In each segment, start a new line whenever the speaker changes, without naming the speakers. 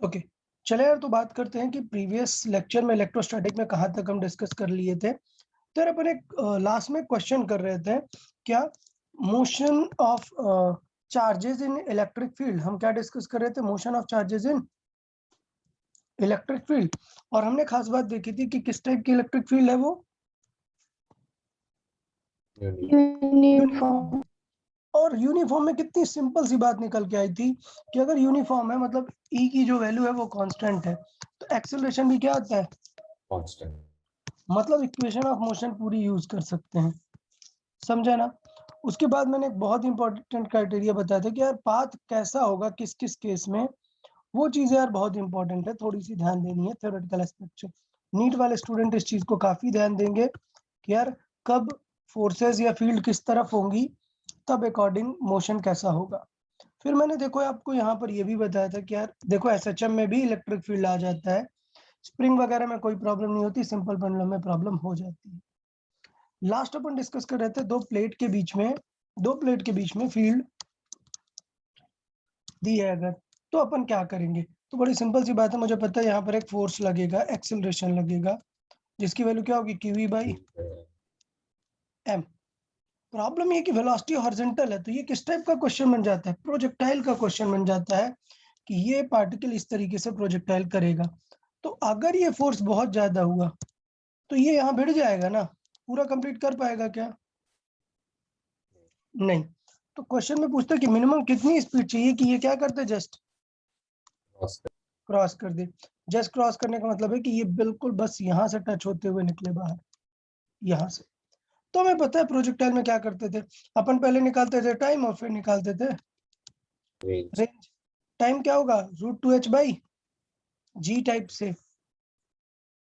Okay चले यार, तो बात करते हैं कि प्रीवियस लेक्चर में इलेक्ट्रोस्टैटिक में कहाँ तक हम डिस्कस कर लिए थे। तो यार अपन एक लास्ट में क्वेश्चन कर रहे थे, क्या motion of charges in electric field. हम क्या डिस्कस कर रहे थे? Motion of charges in electric field. और हमने खास बात देखी थी कि किस टाइप की इलेक्ट्रिक फील्ड है वो, यूनिफॉर्म। और यूनिफॉर्म में कितनी सिंपल सी बात निकल के आई थी कि अगर यूनिफॉर्म है मतलब ई की जो वैल्यू है वो कांस्टेंट है, तो एक्सेलरेशन भी क्या आता है?
कांस्टेंट।
मतलब इक्वेशन ऑफ मोशन पूरी यूज कर सकते हैं, समझा ना। उसके बाद मैंने एक बहुत इंपॉर्टेंट क्राइटेरिया बताया था कि यार पाथ कैसा होगा किस किस केस में। वो चीजें यार बहुत इंपॉर्टेंट है, थोड़ी सी ध्यान देनी है थ्योरेटिकल एस्पेक्ट से। नीट वाले स्टूडेंट इस चीज को काफी ध्यान देंगे कि यार कब फोर्सेस या फील्ड किस तरफ होंगी, तब अकॉर्डिंग मोशन कैसा होगा। फिर मैंने देखो आपको यहाँ पर ये भी बताया था कि यार देखो एसएचएम में भी इलेक्ट्रिक फील्ड आ जाता है, स्प्रिंग वगैरह में कोई प्रॉब्लम नहीं होती, सिंपल पेंडुलम में प्रॉब्लम हो जाती है। लास्ट अपन डिस्कस कर रहे थे दो प्लेट के बीच में फील्ड दी है अगर, तो अपन क्या करेंगे। तो बड़ी सिंपल सी बात है, मुझे पता है यहाँ पर एक फोर्स लगेगा, एक्सेलरेशन लगेगा, जिसकी वैल्यू क्या होगी? QV by m। प्रॉब्लम ये कि वेलोसिटी हॉरिजॉन्टल है, तो ये किस टाइप का क्वेश्चन बन जाता है? प्रोजेक्टाइल का क्वेश्चन बन जाता है कि ये पार्टिकल इस तरीके से प्रोजेक्टाइल करेगा। तो अगर ये फोर्स बहुत ज्यादा हुआ तो ये यहाँ भिड़ जाएगा ना, पूरा कंप्लीट कर पाएगा क्या? नहीं। तो क्वेश्चन में पूछता है कि मिनिमम कितनी स्पीड चाहिए कि ये क्या करते, जस्ट क्रॉस कर दे। जस्ट क्रॉस करने का मतलब है कि ये बिल्कुल बस यहाँ से टच होते हुए निकले बाहर, यहाँ से। तो हमें पता है प्रोजेक्टाइल में क्या करते थे अपन, पहले निकालते थे टाइम और फिर निकालते थे रेंज। टाइम क्या होगा? √2h/g टाइप से।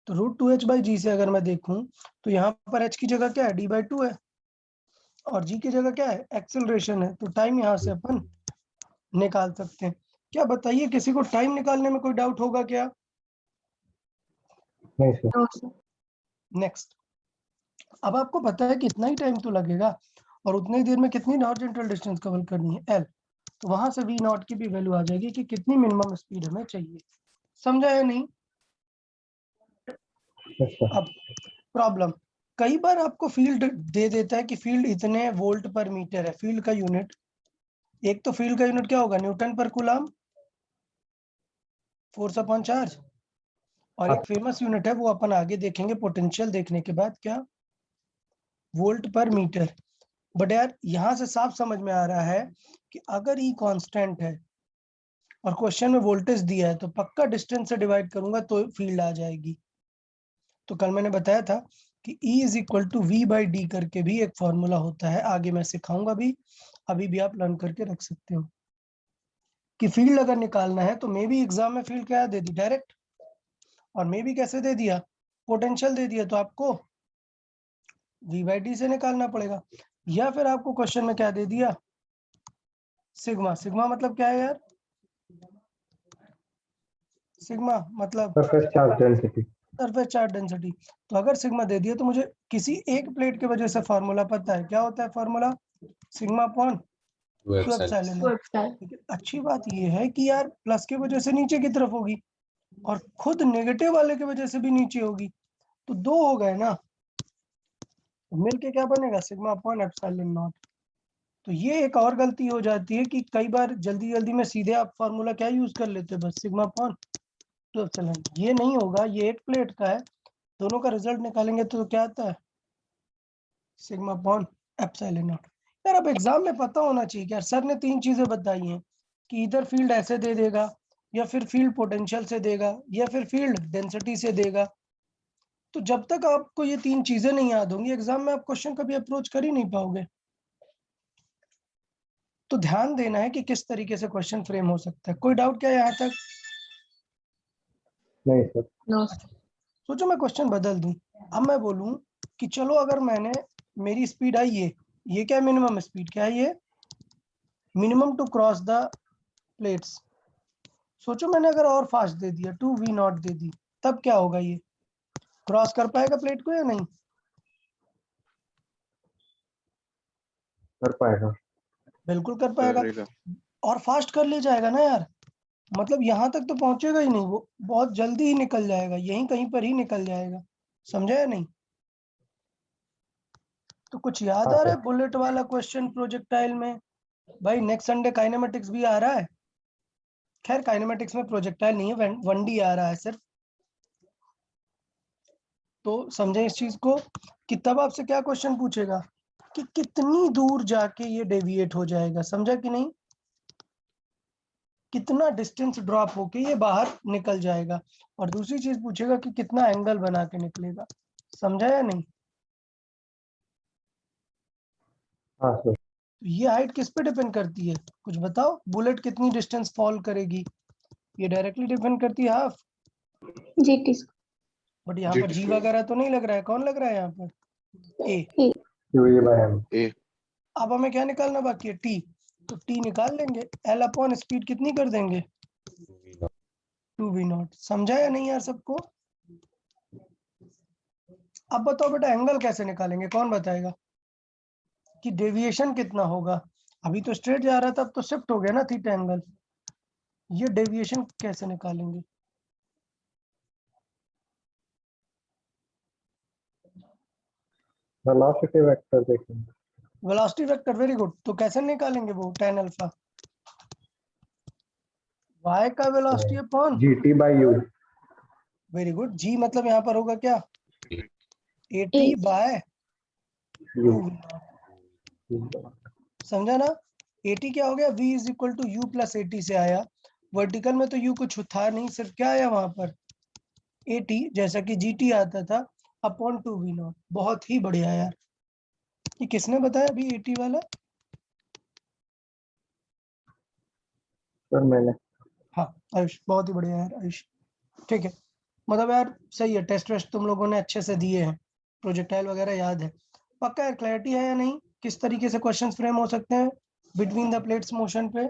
तो √2h/g से अगर मैं देखूं तो यहाँ पर h की जगह क्या है? d/2 है, और g की जगह क्या है? एक्सेलरेशन है। तो टाइम यहाँ से अपन निकाल सकते हैं। क्या बताइए, किसी को टाइम निकालने में कोई डाउट होगा क्या?
नहीं सर।
नेक्स्ट, अब आपको पता है कि इतना ही टाइम तो लगेगा और उतनी ही देर में कितनी हॉरिजॉन्टल डिस्टेंस कवर करनी है, l। तो वहां से v0 की भी वैल्यू आ जाएगी कि कितनी मिनिमम स्पीड हमें चाहिए। समझा या नहीं? अब प्रॉब्लम, कई बार आपको फील्ड दे देता है कि फील्ड इतने वोल्ट पर मीटर है, फील्ड का यूनिट। एक तो फील्ड का यूनिट क्या होगा? न्यूटन पर कूलम, फोर्स अपॉन चार्ज। और एक फेमस यूनिट है वो अपन आगे देखेंगे पोटेंशियल देखने के बाद, क्या? वोल्ट पर मीटर। बट यार यहाँ से साफ समझ में आ रहा है कि अगर ई कांस्टेंट है और क्वेश्चन में वोल्टेज दिया है तो पक्का डिस्टेंस से डिवाइड करूंगा तो फील्ड आ जाएगी। तो कल मैंने बताया था कि E is equal to V/D करके भी एक फॉर्मूला होता है, आगे मैं सिखाऊंगा भी, अभी भी आप लर्न करके रख सकते हो कि फील्ड अगर निकालना है तो मे भी एग्जाम में फील्ड क्या दे दी? डायरेक्ट। और मे भी कैसे दे दिया? पोटेंशियल दे दिया, तो आपको V/D से निकालना पड़ेगा। या फिर आपको क्वेश्चन में क्या दे दिया? सिग्मा। सिग्मा मतलब क्या है यार? सिग्मा मतलब
surface charge density.
Surface charge density. तो अगर सिग्मा दे दिया तो मुझे किसी एक प्लेट के वजह से फॉर्मूला पता है, क्या होता है फॉर्मूला? Sigma upon 2 epsilon. लेकिन अच्छी बात ये है कि यार प्लस की वजह से नीचे की तरफ होगी और खुद नेगेटिव वाले की वजह से भी नीचे होगी, तो दो हो गए ना, तो मिलके क्या बनेगा? Sigma upon epsilon not. तो ये एक और गलती हो जाती है कि कई बार जल्दी जल्दी में सीधे आप फॉर्मूला क्या यूज कर लेते हैं? बस सिग्मा अपॉन 2 एप्सिलॉन। ये नहीं होगा, ये एक प्लेट का है, दोनों का रिजल्ट निकालेंगे तो क्या आता है? Sigma upon epsilon not. यार अब एग्जाम में पता होना चाहिए कि यार सर ने 3 चीजें बताई हैं कि इधर फील्ड ऐसे दे देगा, या फिर फील्ड पोटेंशियल से देगा, या फिर फील्ड डेंसिटी से देगा। तो जब तक आपको ये 3 चीजें नहीं याद होंगी एग्जाम में आप क्वेश्चन कभी अप्रोच कर ही नहीं पाओगे। तो ध्यान देना है कि किस तरीके से क्वेश्चन फ्रेम हो सकता है। कोई डाउट क्या यहाँ तक?
नहीं सर।
सोचो मैं क्वेश्चन बदल दूं, अब मैं बोलूं कि चलो अगर मैंने, मेरी स्पीड आई ये क्या मिनिमम स्पीड, क्या है ये? Minimum to cross the plates. सोचो मैंने अगर और फास्ट दे दिया 2v0 दे दी, तब क्या होगा? ये क्रॉस कर पाएगा प्लेट को या नहीं?
कर पाएगा।
बिल्कुल कर पाएगा। और फास्ट कर ले जाएगा ना यार, मतलब यहाँ तक तो पहुंचेगा ही नहीं, वो बहुत जल्दी ही निकल जाएगा, यहीं कहीं पर ही निकल जाएगा। समझा या नहीं? तो कुछ याद आ रहा है बुलेट वाला क्वेश्चन प्रोजेक्टाइल में? भाई नेक्स्ट संडे काइनेमेटिक्स भी आ रहा है। खैर काइनेमेटिक्स में प्रोजेक्टाइल नहीं है, 1D आ रहा है सिर्फ। तो समझे इस चीज को कि तब आपसे क्या क्वेश्चन पूछेगा कि कितनी दूर जाके ये डेविएट हो जाएगा, समझा कि नहीं? कितना डिस्टेंस ड्रॉप होके ये बाहर निकल जाएगा। और दूसरी चीज पूछेगा कि कितना एंगल बना के निकलेगा। समझा या नहीं?
हाँ सर।
तो ये हाइट किस पे डिपेंड करती है, कुछ बताओ? बुलेट कितनी डिस्टेंस फॉल करेगी? ये डायरेक्टली डिपेंड करती है हाफ
GT
बट यहाँ पर जी वगैरह तो नहीं लग रहा है। कौन लग रहा है यहाँ पर? ए।
QE by M.
अब हमें क्या निकालना बाकी है? टी। तो टी निकाल लेंगे, एल अपॉन स्पीड कितनी कर देंगे? 2v0। समझा या नहीं यार सबको? अब बताओ बेटा एंगल कैसे निकालेंगे, कौन बताएगा कि डेविएशन कितना होगा? अभी तो स्ट्रेट जा रहा था, अब तो शिफ्ट हो गया ना थीटा एंगल। ये डेविएशन कैसे निकालेंगे?
वेलोसिटी वेक्टर देखेंगे।
Velocity vector, very good. तो कैसे निकालेंगे वो tan अल्फा? y का velocity upon
GT by U.
Very good. जी मतलब यहाँ पर होगा क्या? AT by
U.
2v0। समझा ना? AT क्या हो गया? v is equal to U plus AT से आया। वर्टिकल में तो u कुछ था नहीं, सिर्फ क्या आया वहां पर? AT, जैसा कि GT आता था अपॉन 2v0। बहुत ही बढ़िया यार। ये किसने बताया अभी AT वाला?
सर मैंने।
हाँ आयुष, बहुत ही बढ़िया यार आयुष। ठीक है, मतलब यार सही है, टेस्ट वेस्ट तुम लोगों ने अच्छे से दिए हैं, प्रोजेक्टाइल वगैरह याद है। पक्का यार, क्लैरिटी है या नहीं किस तरीके से क्वेश्चंस फ्रेम हो सकते हैं बिटवीन द प्लेट्स मोशन पे?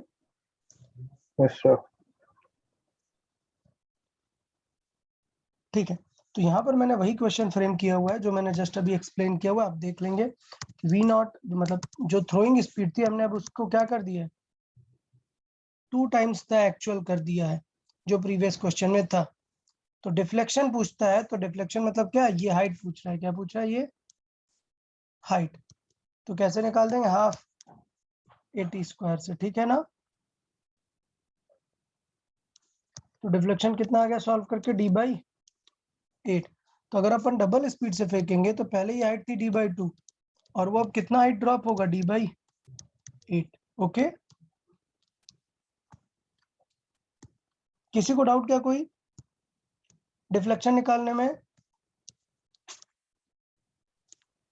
Yes sir.
ठीक है, तो यहाँ पर मैंने वही क्वेश्चन फ्रेम किया हुआ है जो मैंने जस्ट अभी एक्सप्लेन किया हुआ है। आप देख लेंगे v0 मतलब जो थ्रोइंग स्पीड थी, हमने अब उसको क्या कर दिया है? 2 टाइम्स द एक्चुअल कर दिया है जो प्रीवियस क्वेश्चन में था। तो डिफ्लेक्शन पूछता है, तो डिफ्लेक्शन मतलब क्या? ये हाइट पूछ रहा है। क्या पूछ रहा है? ये हाइट। तो कैसे निकाल देंगे? हाफ AT स्क्वायर से, ठीक है ना? तो डिफ्लेक्शन कितना आ गया सॉल्व करके? d/8। तो अगर अपन डबल स्पीड से फेंकेंगे तो पहले ही हाइट थी d/2, और वो अब कितना हाइट ड्रॉप होगा? d/8। ओके, किसी को डाउट क्या कोई डिफ्लेक्शन निकालने में?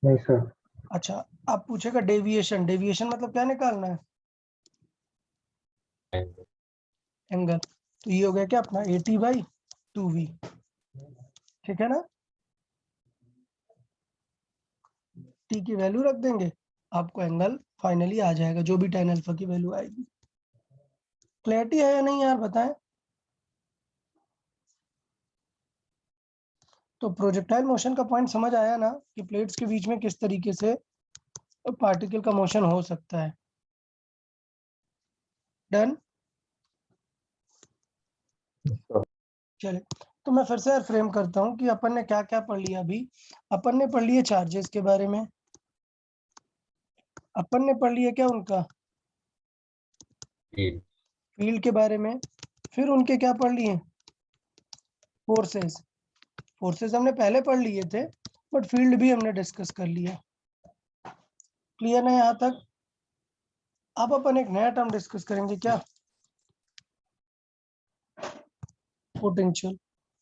नहीं सर।
अच्छा, आप पूछेगा डेविएशन। डेविएशन मतलब क्या निकालना है? एंगल। तो ये हो गया क्या अपना? AT/2v। ठीक है ना? टी की वैल्यू रख देंगे, आपको एंगल फाइनली आ जाएगा, जो भी tan अल्फा की वैल्यू आएगी। क्लैरिटी है या नहीं यार, बताएं? तो प्रोजेक्टाइल मोशन का पॉइंट समझ आया ना कि प्लेट्स के बीच में किस तरीके से पार्टिकल का मोशन हो सकता है। डन? चले, तो मैं फिर से यार फ्रेम करता हूँ कि अपन ने क्या क्या पढ़ लिया अभी। अपन ने पढ़ लिए चार्जेस के बारे में, अपन ने पढ़ लिया क्या उनका फील्ड के बारे में, फिर उनके क्या पढ़ लिए? फोर्सेस। फोर्सेस हमने पहले पढ़ लिए थे, बट फील्ड भी हमने डिस्कस कर लिया। क्लियर है यहाँ तक? अब अपन एक नया टर्म डिस्कस करेंगे, क्या? पोटेंशियल।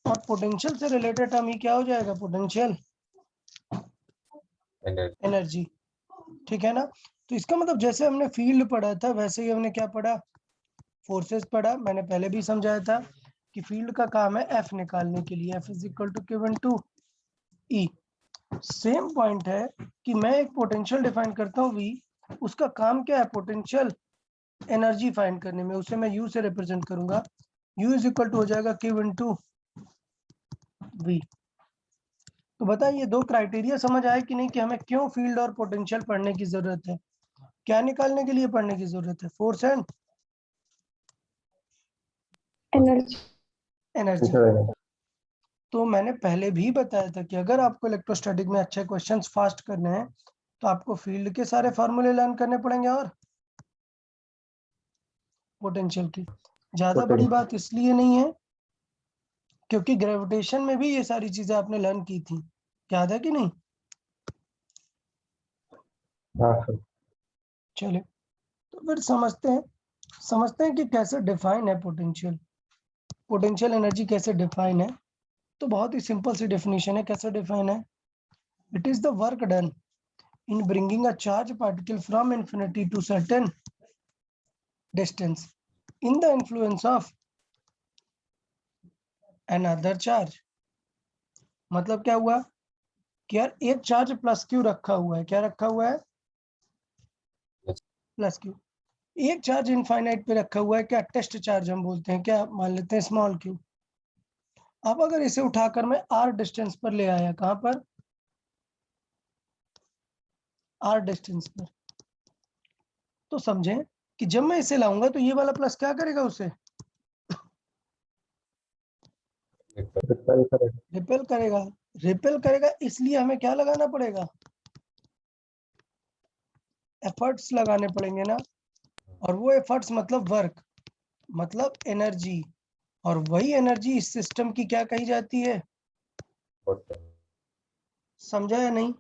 और पोटेंशियल से रिलेटेड टर्म ही क्या हो जाएगा? Potential energy. ठीक है ना? तो इसका मतलब जैसे हमने फील्ड पढ़ा था वैसे ही हमने क्या पढ़ा? फोर्सेस पढ़ा। मैंने पहले भी समझाया था कि फील्ड का काम है एफ निकालने के लिए, F is equal to Q/E। Same point है कि मैं एक पोटेंशियल डिफाइन करता हूँ V, उसका काम क्या है? पोटेंशियल एनर्जी फाइंड करने में, उसे मैं U से रिप्रेजेंट करूंगा। U इज इक्वल टू हो जाएगा Q/V। तो बताइए दो क्राइटेरिया समझ आए कि नहीं कि हमें क्यों फील्ड और पोटेंशियल पढ़ने की जरूरत है? क्या निकालने के लिए पढ़ने की जरूरत है? Force and energy. तो मैंने पहले भी बताया था कि अगर आपको इलेक्ट्रोस्टैटिक में अच्छे क्वेश्चंस फास्ट करने हैं तो आपको फील्ड के सारे फॉर्मूले लर्न करने पड़ेंगे और पोटेंशियल की। ज्यादा बड़ी बात इसलिए नहीं है क्योंकि ग्रेविटेशन में भी ये सारी चीजें आपने लर्न की थी, याद है कि नहीं? चलिए तो फिर समझते हैं कि कैसे डिफाइन है पोटेंशियल एनर्जी कैसे डिफाइन है। तो बहुत ही सिंपल सी डेफिनेशन है। कैसे डिफाइन है? It is the work done in bringing a charged particle from infinity to certain distance in the influence of another charge। मतलब क्या हुआ कि यार एक चार्ज प्लस क्यू रखा हुआ है। क्या रखा हुआ है? Plus Q. एक चार्ज इनफाइनाइट पे रखा हुआ है। क्या टेस्ट चार्ज हम बोलते हैं, क्या मान लेते हैं स्मॉल क्यू। अब अगर इसे उठाकर मैं आर डिस्टेंस पर ले आया, कहां पर? आर डिस्टेंस पर। तो समझें कि जब मैं इसे लाऊंगा तो ये वाला प्लस क्या करेगा? उसे रिपेल करेगा। रिपेल करेगा, इसलिए हमें क्या लगाना पड़ेगा? एफर्ट्स लगाने पड़ेंगे ना। और वो एफर्ट्स मतलब वर्क, मतलब एनर्जी। और वही एनर्जी इस सिस्टम की क्या कही जाती है? समझा या नहीं?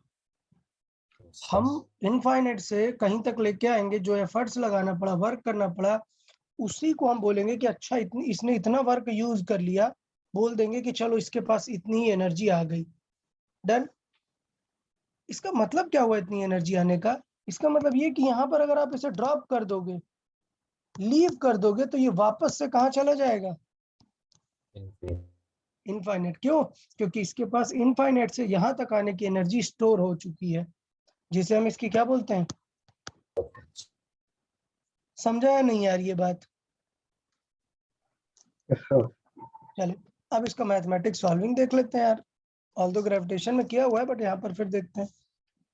हम इनफाइनाइट से कहीं तक लेके आएंगे, जो एफर्ट्स लगाना पड़ा, वर्क करना पड़ा, उसी को हम बोलेंगे कि अच्छा इसने इतना वर्क यूज कर लिया। बोल देंगे कि चलो इसके पास इतनी ही एनर्जी आ गई। डन। इसका मतलब क्या हुआ इतनी एनर्जी आने का? इसका मतलब ये कि यहाँ पर अगर आप इसे ड्रॉप कर दोगे, लीव कर दोगे, तो ये वापस से कहाँ चला जाएगा? इनफाइनाइट। क्यों? क्योंकि इसके पास इनफाइनाइट से यहाँ तक आने की एनर्जी स्टोर हो चुकी है, जिसे हम इसकी क्या बोलते हैं? समझा या नहीं यार ये बात? चलिए अब इसका मैथमेटिक्स सॉल्विंग देख लेते हैं यार। ऑल्दो ग्रेविटेशन में किया हुआ है, बट यहाँ पर फिर देखते हैं।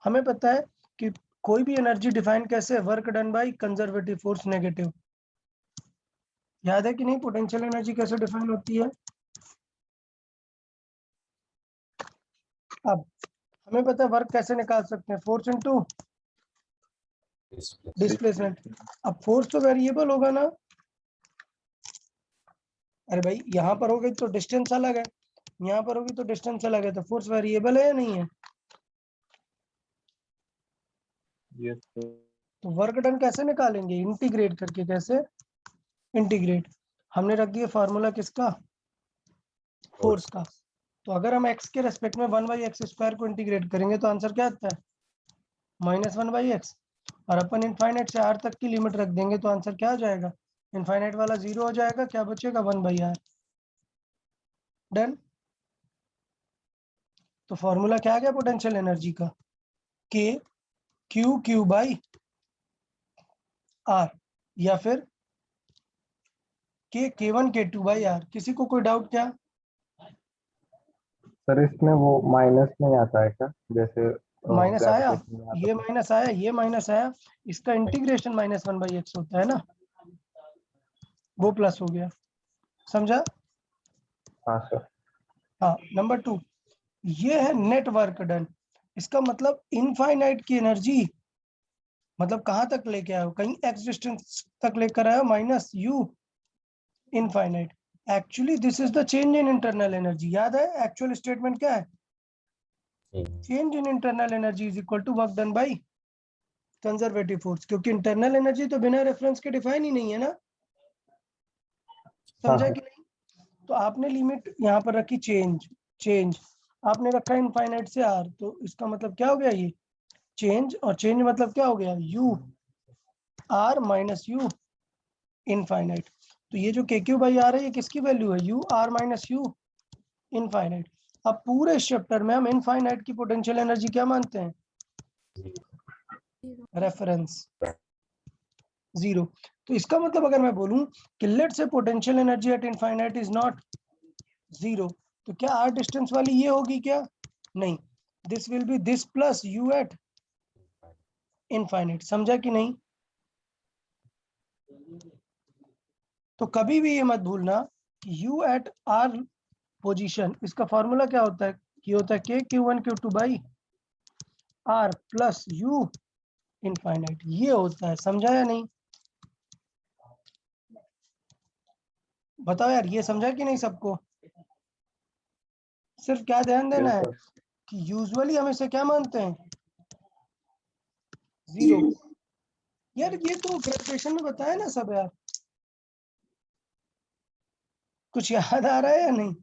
हमें पता है कि कोई भी एनर्जी डिफाइन कैसे? Work done by conservative force negative. याद है कि नहीं? पोटेंशियल एनर्जी कैसे डिफाइन होती है? अब हमें पता है वर्क कैसे निकाल सकते हैं? Force into displacement. अब फोर्स तो वेरिएबल होगा ना। अरे भाई यहाँ पर होगी तो डिस्टेंस अलग है, यहाँ पर होगी तो डिस्टेंस अलग है, तो फोर्स वेरिएबल है या नहीं है? तो वर्क डन कैसे निकालेंगे? इंटीग्रेट करके। कैसे इंटीग्रेट? हमने रख दिया फार्मूला किसका? फोर्स का। तो अगर हम x के रेस्पेक्ट में 1/x² को इंटीग्रेट करेंगे तो आंसर क्या आता है? -1/x। और अपन इनफाइनाइट से r तक की लिमिट रख देंगे तो आंसर क्या आ जाएगा? इनफाइनाइट वाला 0 हो जाएगा, क्या बचेगा? 1/r। डन। तो फॉर्मूला क्या आ गया पोटेंशियल एनर्जी का? k q बाई r, या फिर k1 k2 बाई r। किसी को कोई डाउट क्या?
सर इसमें वो माइनस नहीं आता है क्या, जैसे
माइनस आया,
gravitation में आता
ये
था?
माइनस आया, ये माइनस आया, इसका इंटीग्रेशन -1/x होता है ना, वो प्लस हो गया। समझा?
हाँ सर।
हाँ। नंबर 2, ये है नेट वर्क डन। इसका मतलब इनफाइनाइट की एनर्जी, मतलब कहाँ तक लेके आयो? कहीं x डिस्टेंस तक लेकर आयो, -u infinite. Actually this is the change in internal energy. याद है एक्चुअल स्टेटमेंट क्या है? Change in internal energy is equal to work done by conservative force. क्योंकि इंटरनल एनर्जी तो बिना रेफरेंस के डिफाइन ही नहीं है ना। समझा कि नहीं? तो आपने लिमिट यहाँ पर रखी चेंज आपने रखा इनफाइनाइट से r, तो इसका मतलब क्या हो गया? ये चेंज, और चेंज मतलब क्या हो गया? u r minus u infinite. तो ये जो KQ/R है ये किसकी वैल्यू है? u r minus u infinite. अब पूरे इस चैप्टर में हम इनफाइनाइट की पोटेंशियल एनर्जी क्या मानते हैं? रेफरेंस 0। तो इसका मतलब अगर मैं बोलूं कि लेट से potential energy at infinite is not 0, तो क्या r डिस्टेंस वाली ये होगी क्या? नहीं, this will be this plus u eight infinite. समझा कि नहीं? तो कभी भी ये मत भूलना U एट आर पोजीशन, इसका फॉर्मूला क्या होता है? ये होता है K Q1 Q2 by R plus U infinite, ये होता है। समझा या नहीं? बताओ यार, ये समझा कि नहीं सबको? सिर्फ क्या ध्यान देना है कि यूजुअली हम इसे क्या मानते हैं? जीरो। यार ये तो ग्रेजुएशन में बताया ना सब यार, कुछ याद आ रहा है या नहीं?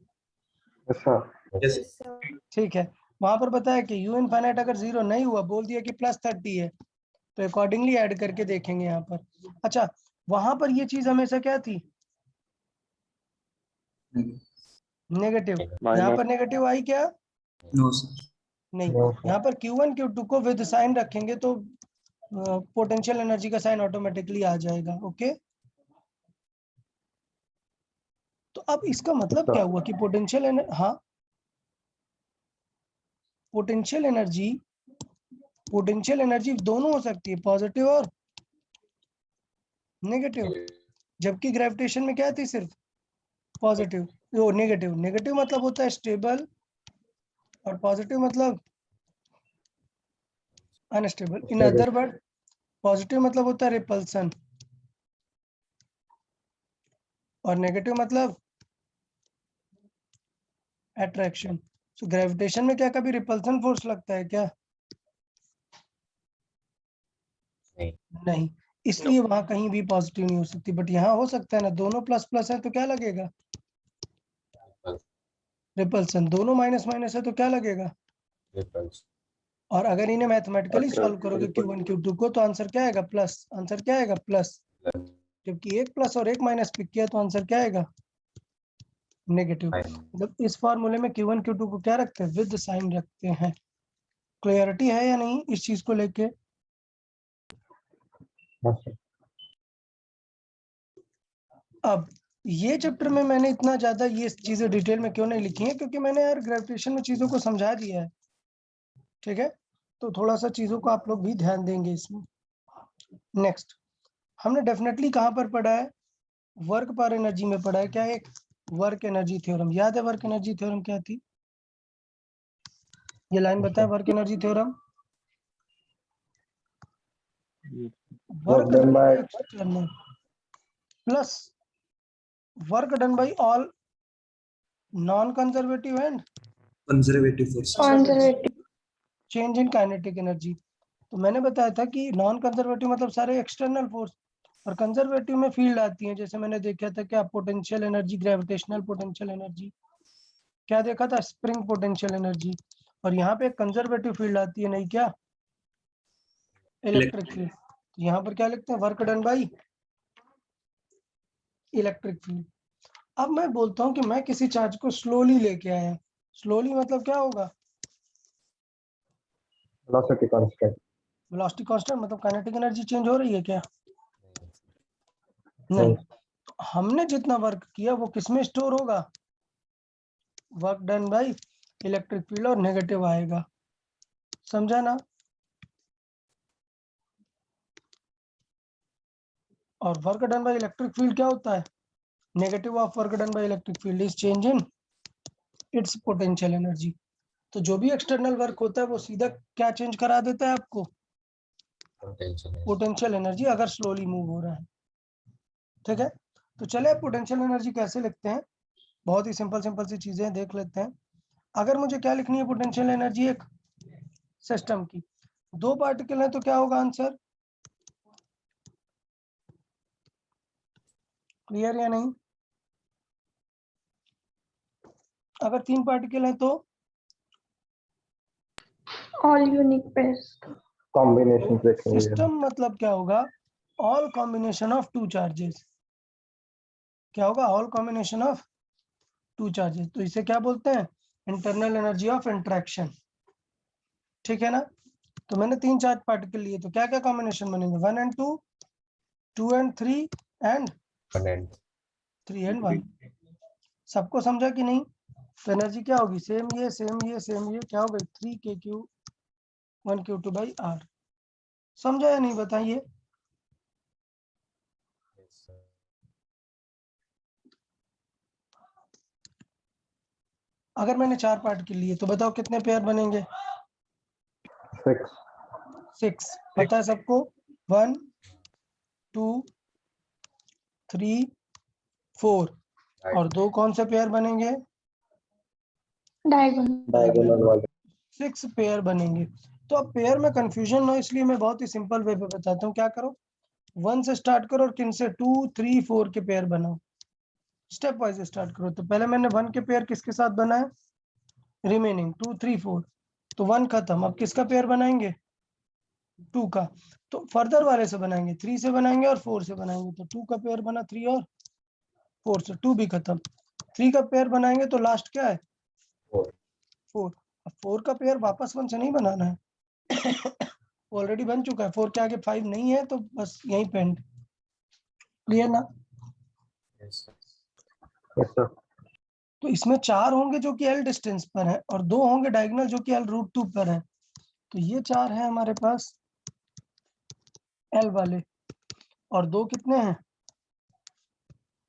ठीक है, वहां पर बताया कि यू इनफाइनाइट अगर जीरो नहीं हुआ, बोल दिया कि +30 है, तो अकॉर्डिंगली ऐड करके देखेंगे यहाँ पर। अच्छा, वहां पर ये चीज हमेशा क्या थी? नेगेटिव। यहाँ पर नेगेटिव आई क्या?
No sir.
नहीं। यहाँ पर Q1 Q2 को विद साइन रखेंगे तो पोटेंशियल एनर्जी का साइन ऑटोमेटिकली आ जाएगा। ओके, तो अब इसका मतलब क्या हुआ कि हाँ, पोटेंशियल एनर्जी दोनों हो सकती है, पॉजिटिव और नेगेटिव, जबकि ग्रेविटेशन में क्या थी? सिर्फ पॉजिटिव। वो नेगेटिव, नेगेटिव मतलब होता है स्टेबल और पॉजिटिव मतलब unstable. In other word, positive मतलब होता है रिपल्सन और नेगेटिव मतलब अट्रैक्शन। तो ग्रेविटेशन में क्या कभी रिपल्सन फोर्स लगता है क्या? नहीं, इसलिए वहां कहीं भी पॉजिटिव नहीं हो सकती, बट यहाँ हो सकता है ना। दोनों प्लस प्लस है तो क्या लगेगा? रिपल्सन। दोनों माइनस माइनस है तो क्या लगेगा? और अगर इन्हें मैथमेटिकली सॉल्व करोगे Q1 Q2 को, तो आंसर क्या आएगा? प्लस। आंसर क्या आएगा? प्लस। जबकि एक प्लस और एक माइनस पिक किया तो आंसर क्या आएगा? नेगेटिव। मतलब इस फॉर्मूले में Q1 Q2 को क्या रखते हैं? विद साइन रखते हैं। क्लियरिटी है या नहीं इस चीज को लेके? अब ये चैप्टर में मैंने इतना ज्यादा ये चीजें डिटेल में क्यों नहीं लिखी है, क्योंकि मैंने यार ग्रेविटेशन में चीजों को समझा दिया है। ठीक है, तो थोड़ा सा चीजों को आप लोग भी ध्यान देंगे इसमें। नेक्स्ट, हमने डेफिनेटली कहाँ पर पढ़ा है? वर्क पर एनर्जी में पढ़ा है। क्या? एक वर्क एनर्जी थ्योरम याद है? वर्क एनर्जी थ्योरम क्या थी? ये लाइन बताए, work energy theorem. Work done by external plus work done by all non conservative and
conservative force.
Change in kinetic energy. तो मैंने बताया था कि नॉन कंजर्वेटिव मतलब सारे एक्सटर्नल फोर्स, और कंजर्वेटिव में फील्ड आती है। जैसे मैंने देखा था क्या? Potential energy, gravitational potential energy. क्या देखा था? Spring potential energy. और यहाँ पे कंजर्वेटिव फील्ड आती है, नहीं क्या? Electric field. तो यहाँ पर क्या लिखते हैं? Work done by electric field. अब मैं बोलता हूँ कि मैं किसी चार्ज को स्लोली लेके आया। स्लोली मतलब क्या होगा?
Velocity constant.
वेलोसिटी कांस्टेंट मतलब काइनेटिक एनर्जी चेंज हो रही है क्या? नहीं। तो हमने जितना वर्क किया वो किसमें स्टोर होगा? Work done by electric field, और नेगेटिव आएगा। समझा ना? और work done by electric field क्या होता है? Negative of work done by electric field is change in its potential energy. तो जो भी एक्सटर्नल वर्क होता है वो सीधा क्या चेंज करा देता है आपको? पोटेंशियल एनर्जी, अगर स्लोली मूव हो रहा है। ठीक है, तो चले पोटेंशियल एनर्जी कैसे लिखते हैं? बहुत ही सिंपल सिंपल सी चीजें देख लेते हैं। अगर मुझे क्या लिखनी है? पोटेंशियल एनर्जी एक सिस्टम की, दो पार्टिकल है तो क्या होगा आंसर? क्लियर या नहीं? अगर तीन पार्टिकल है तो
ऑल यूनिक पेयर्स।
कॉम्बिनेशन देखेंगे।
सिस्टम मतलब क्या होगा? All combination of two charges. क्या होगा? All combination of two charges. तो इसे क्या बोलते हैं? Internal energy of interaction. ठीक है ना? तो मैंने तीन चार्ज पार्टिकल लिए, तो क्या क्या कॉम्बिनेशन बनेंगे? 1 and 2, 2 and 3 एंड 3 and 1। सबको समझा कि नहीं? तो एनर्जी क्या होगी? सेम ये सेम ये सेम ये, क्या होगा? 3 kq1q2 बाई r। समझा या नहीं? बताइए। अगर मैंने 4 पार्टिकल लिए तो बताओ कितने पेयर बनेंगे? 6 पता है सबको? 1 2 3 4 और 2 कौन से पेयर बनेंगे?
डायगोनल वाले
6 पेयर बनेंगे। तो अब पेयर में कंफ्यूजन ना हो इसलिए मैं बहुत ही सिंपल वे पे बताता हूँ। क्या करो, 1 से स्टार्ट करो और किन से 2 3 4 के पेयर बनाओ। स्टेप वाइज स्टार्ट करो। तो पहले मैंने 1 के पेयर किसके साथ बनाए? रिमेनिंग 2 3 4, तो 1 खत्म। अब किसका पेयर बनाएंगे? 2 का। तो फर्दर वाले से बनाएंगे, 3 से बनाएंगे और 4 से बनाएंगे। तो 2 का पेयर बना 3 और 4 से, 2 भी खत्म। 3 का पेयर बनाएंगे तो लास्ट क्या है? 4। अब 4 का पेयर वापस 1 से नहीं बनाना है ऑलरेडी बन चुका है। 4 के आगे 5 नहीं है तो बस यहीं पे एंड। क्लियर ना?
यस सर
तो इसमें 4 होंगे जो कि एल डिस्टेंस पर है और 2 होंगे डायगोनल जो कि L√2 पर है। तो ये 4 है हमारे पास एल वाले और 2 कितने हैं?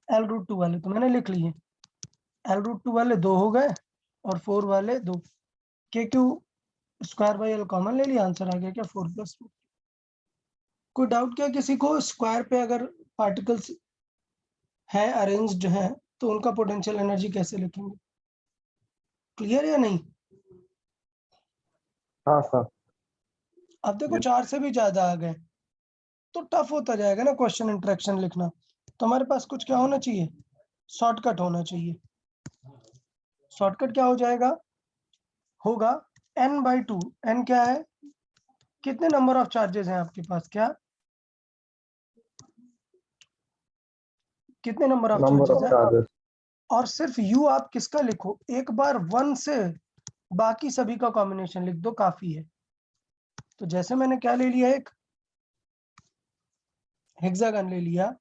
L√2 वाले। तो मैंने लिख लिए L√2 वाले 2 हो गए और 4 वाले 2। के Q square by L common ले लिया, आंसर आ गया क्या? 4+4। कोई डाउट क्या किसी को? स्क्वायर पे अगर पार्टिकल्स है अरेंज्ड है तो उनका पोटेंशियल एनर्जी कैसे लिखेंगे? क्लियर या नहीं?
हाँ सर
अब देखो 4 से भी ज्यादा आ गए तो टफ होता जाएगा ना क्वेश्चन इंटरेक्शन लिखना। तो हमारे पास कुछ क्या होना चाहिए? शॉर्टकट होना चाहिए। शॉर्टकट क्या हो जाएगा? होगा n/2। n क्या है? कितने नंबर ऑफ चार्जेस हैं आपके पास? क्या कितने number of
number
charges
of
हैं?
चार्जेस
और सिर्फ u आप किसका लिखो? एक बार 1 से बाकी सभी का कॉम्बिनेशन लिख दो, काफी है। तो जैसे मैंने क्या ले लिया, एक हेक्सागन ले लिया।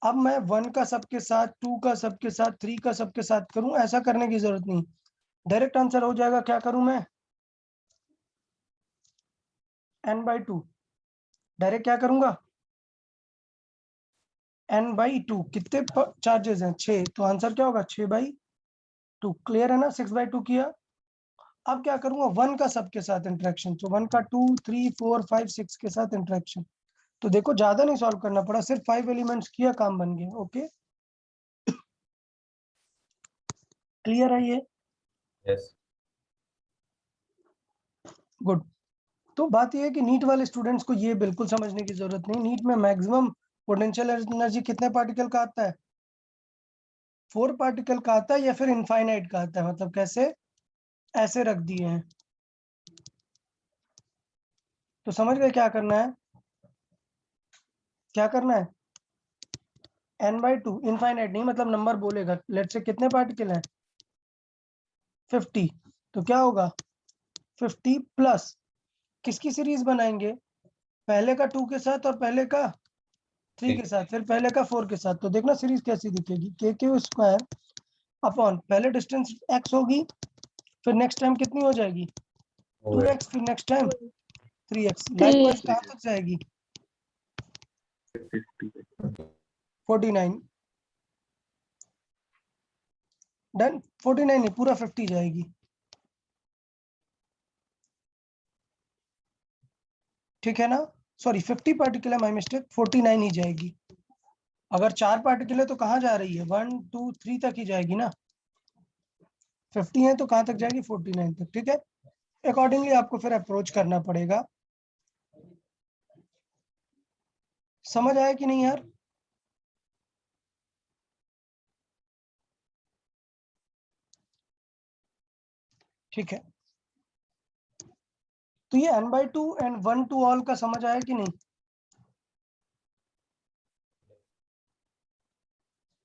अब मैं 1 का सबके साथ, 2 का सबके साथ, 3 का सबके साथ करूं, ऐसा करने की जरूरत नहीं। डायरेक्ट आंसर हो जाएगा। क्या करूं मैं? n/2। डायरेक्ट क्या करूंगा? n/2। कितने चार्जेस हैं? 6। तो आंसर क्या होगा? 6/2। क्लियर है ना? 6/2 किया। अब क्या करूंगा? 1 का सबके साथ इंटरेक्शन। तो 1 का 2 3 4 5 6 के साथ इंटरेक्शन। तो देखो ज्यादा नहीं सॉल्व करना पड़ा, सिर्फ 5 एलिमेंट्स किया, काम बन गया। ओके, क्लियर है ये?
Yes
good. तो बात ये है कि नीट वाले स्टूडेंट्स को ये बिल्कुल समझने की जरूरत नहीं। नीट में मैक्सिमम पोटेंशियल एनर्जी कितने पार्टिकल का आता है? 4 पार्टिकल का आता है या फिर इनफाइनाइट का आता है? मतलब कैसे? ऐसे रख दिए हैं। तो समझ गए क्या करना है? क्या करना है? n/2 इनफाइनाइट नहीं, मतलब नंबर बोलेगा। लेट्स से कितने पार्टिकल हैं? 50। तो क्या होगा? 50 प्लस किसकी सीरीज बनाएंगे? पहले का 2 के साथ और पहले का 3 के साथ, फिर पहले का 4 के साथ। तो देखना सीरीज कैसी दिखेगी। k² अपॉन पहले डिस्टेंस x होगी, फिर नेक्स्ट टाइम कितनी हो जाएगी? 2x, फिर नेक्स्ट टाइम 3x। लाइकवाइज कहाँ तक जाएगी? 49। डन। 49 नहीं, पूरा 50 जाएगी। ठीक है ना? सॉरी 50 पार्टिकल है, माय मिस्टेक। 49 ही जाएगी। अगर 4 पार्टिकल है तो कहाँ जा रही है? 1 2 3 तक ही जाएगी ना। 50 है तो कहाँ तक जाएगी? 49 तक। ठीक है, अकॉर्डिंगली आपको फिर अप्रोच करना पड़ेगा। समझ आया कि नहीं यार? ठीक है, तो ये n/2 एंड 1 to all का समझ आया कि नहीं?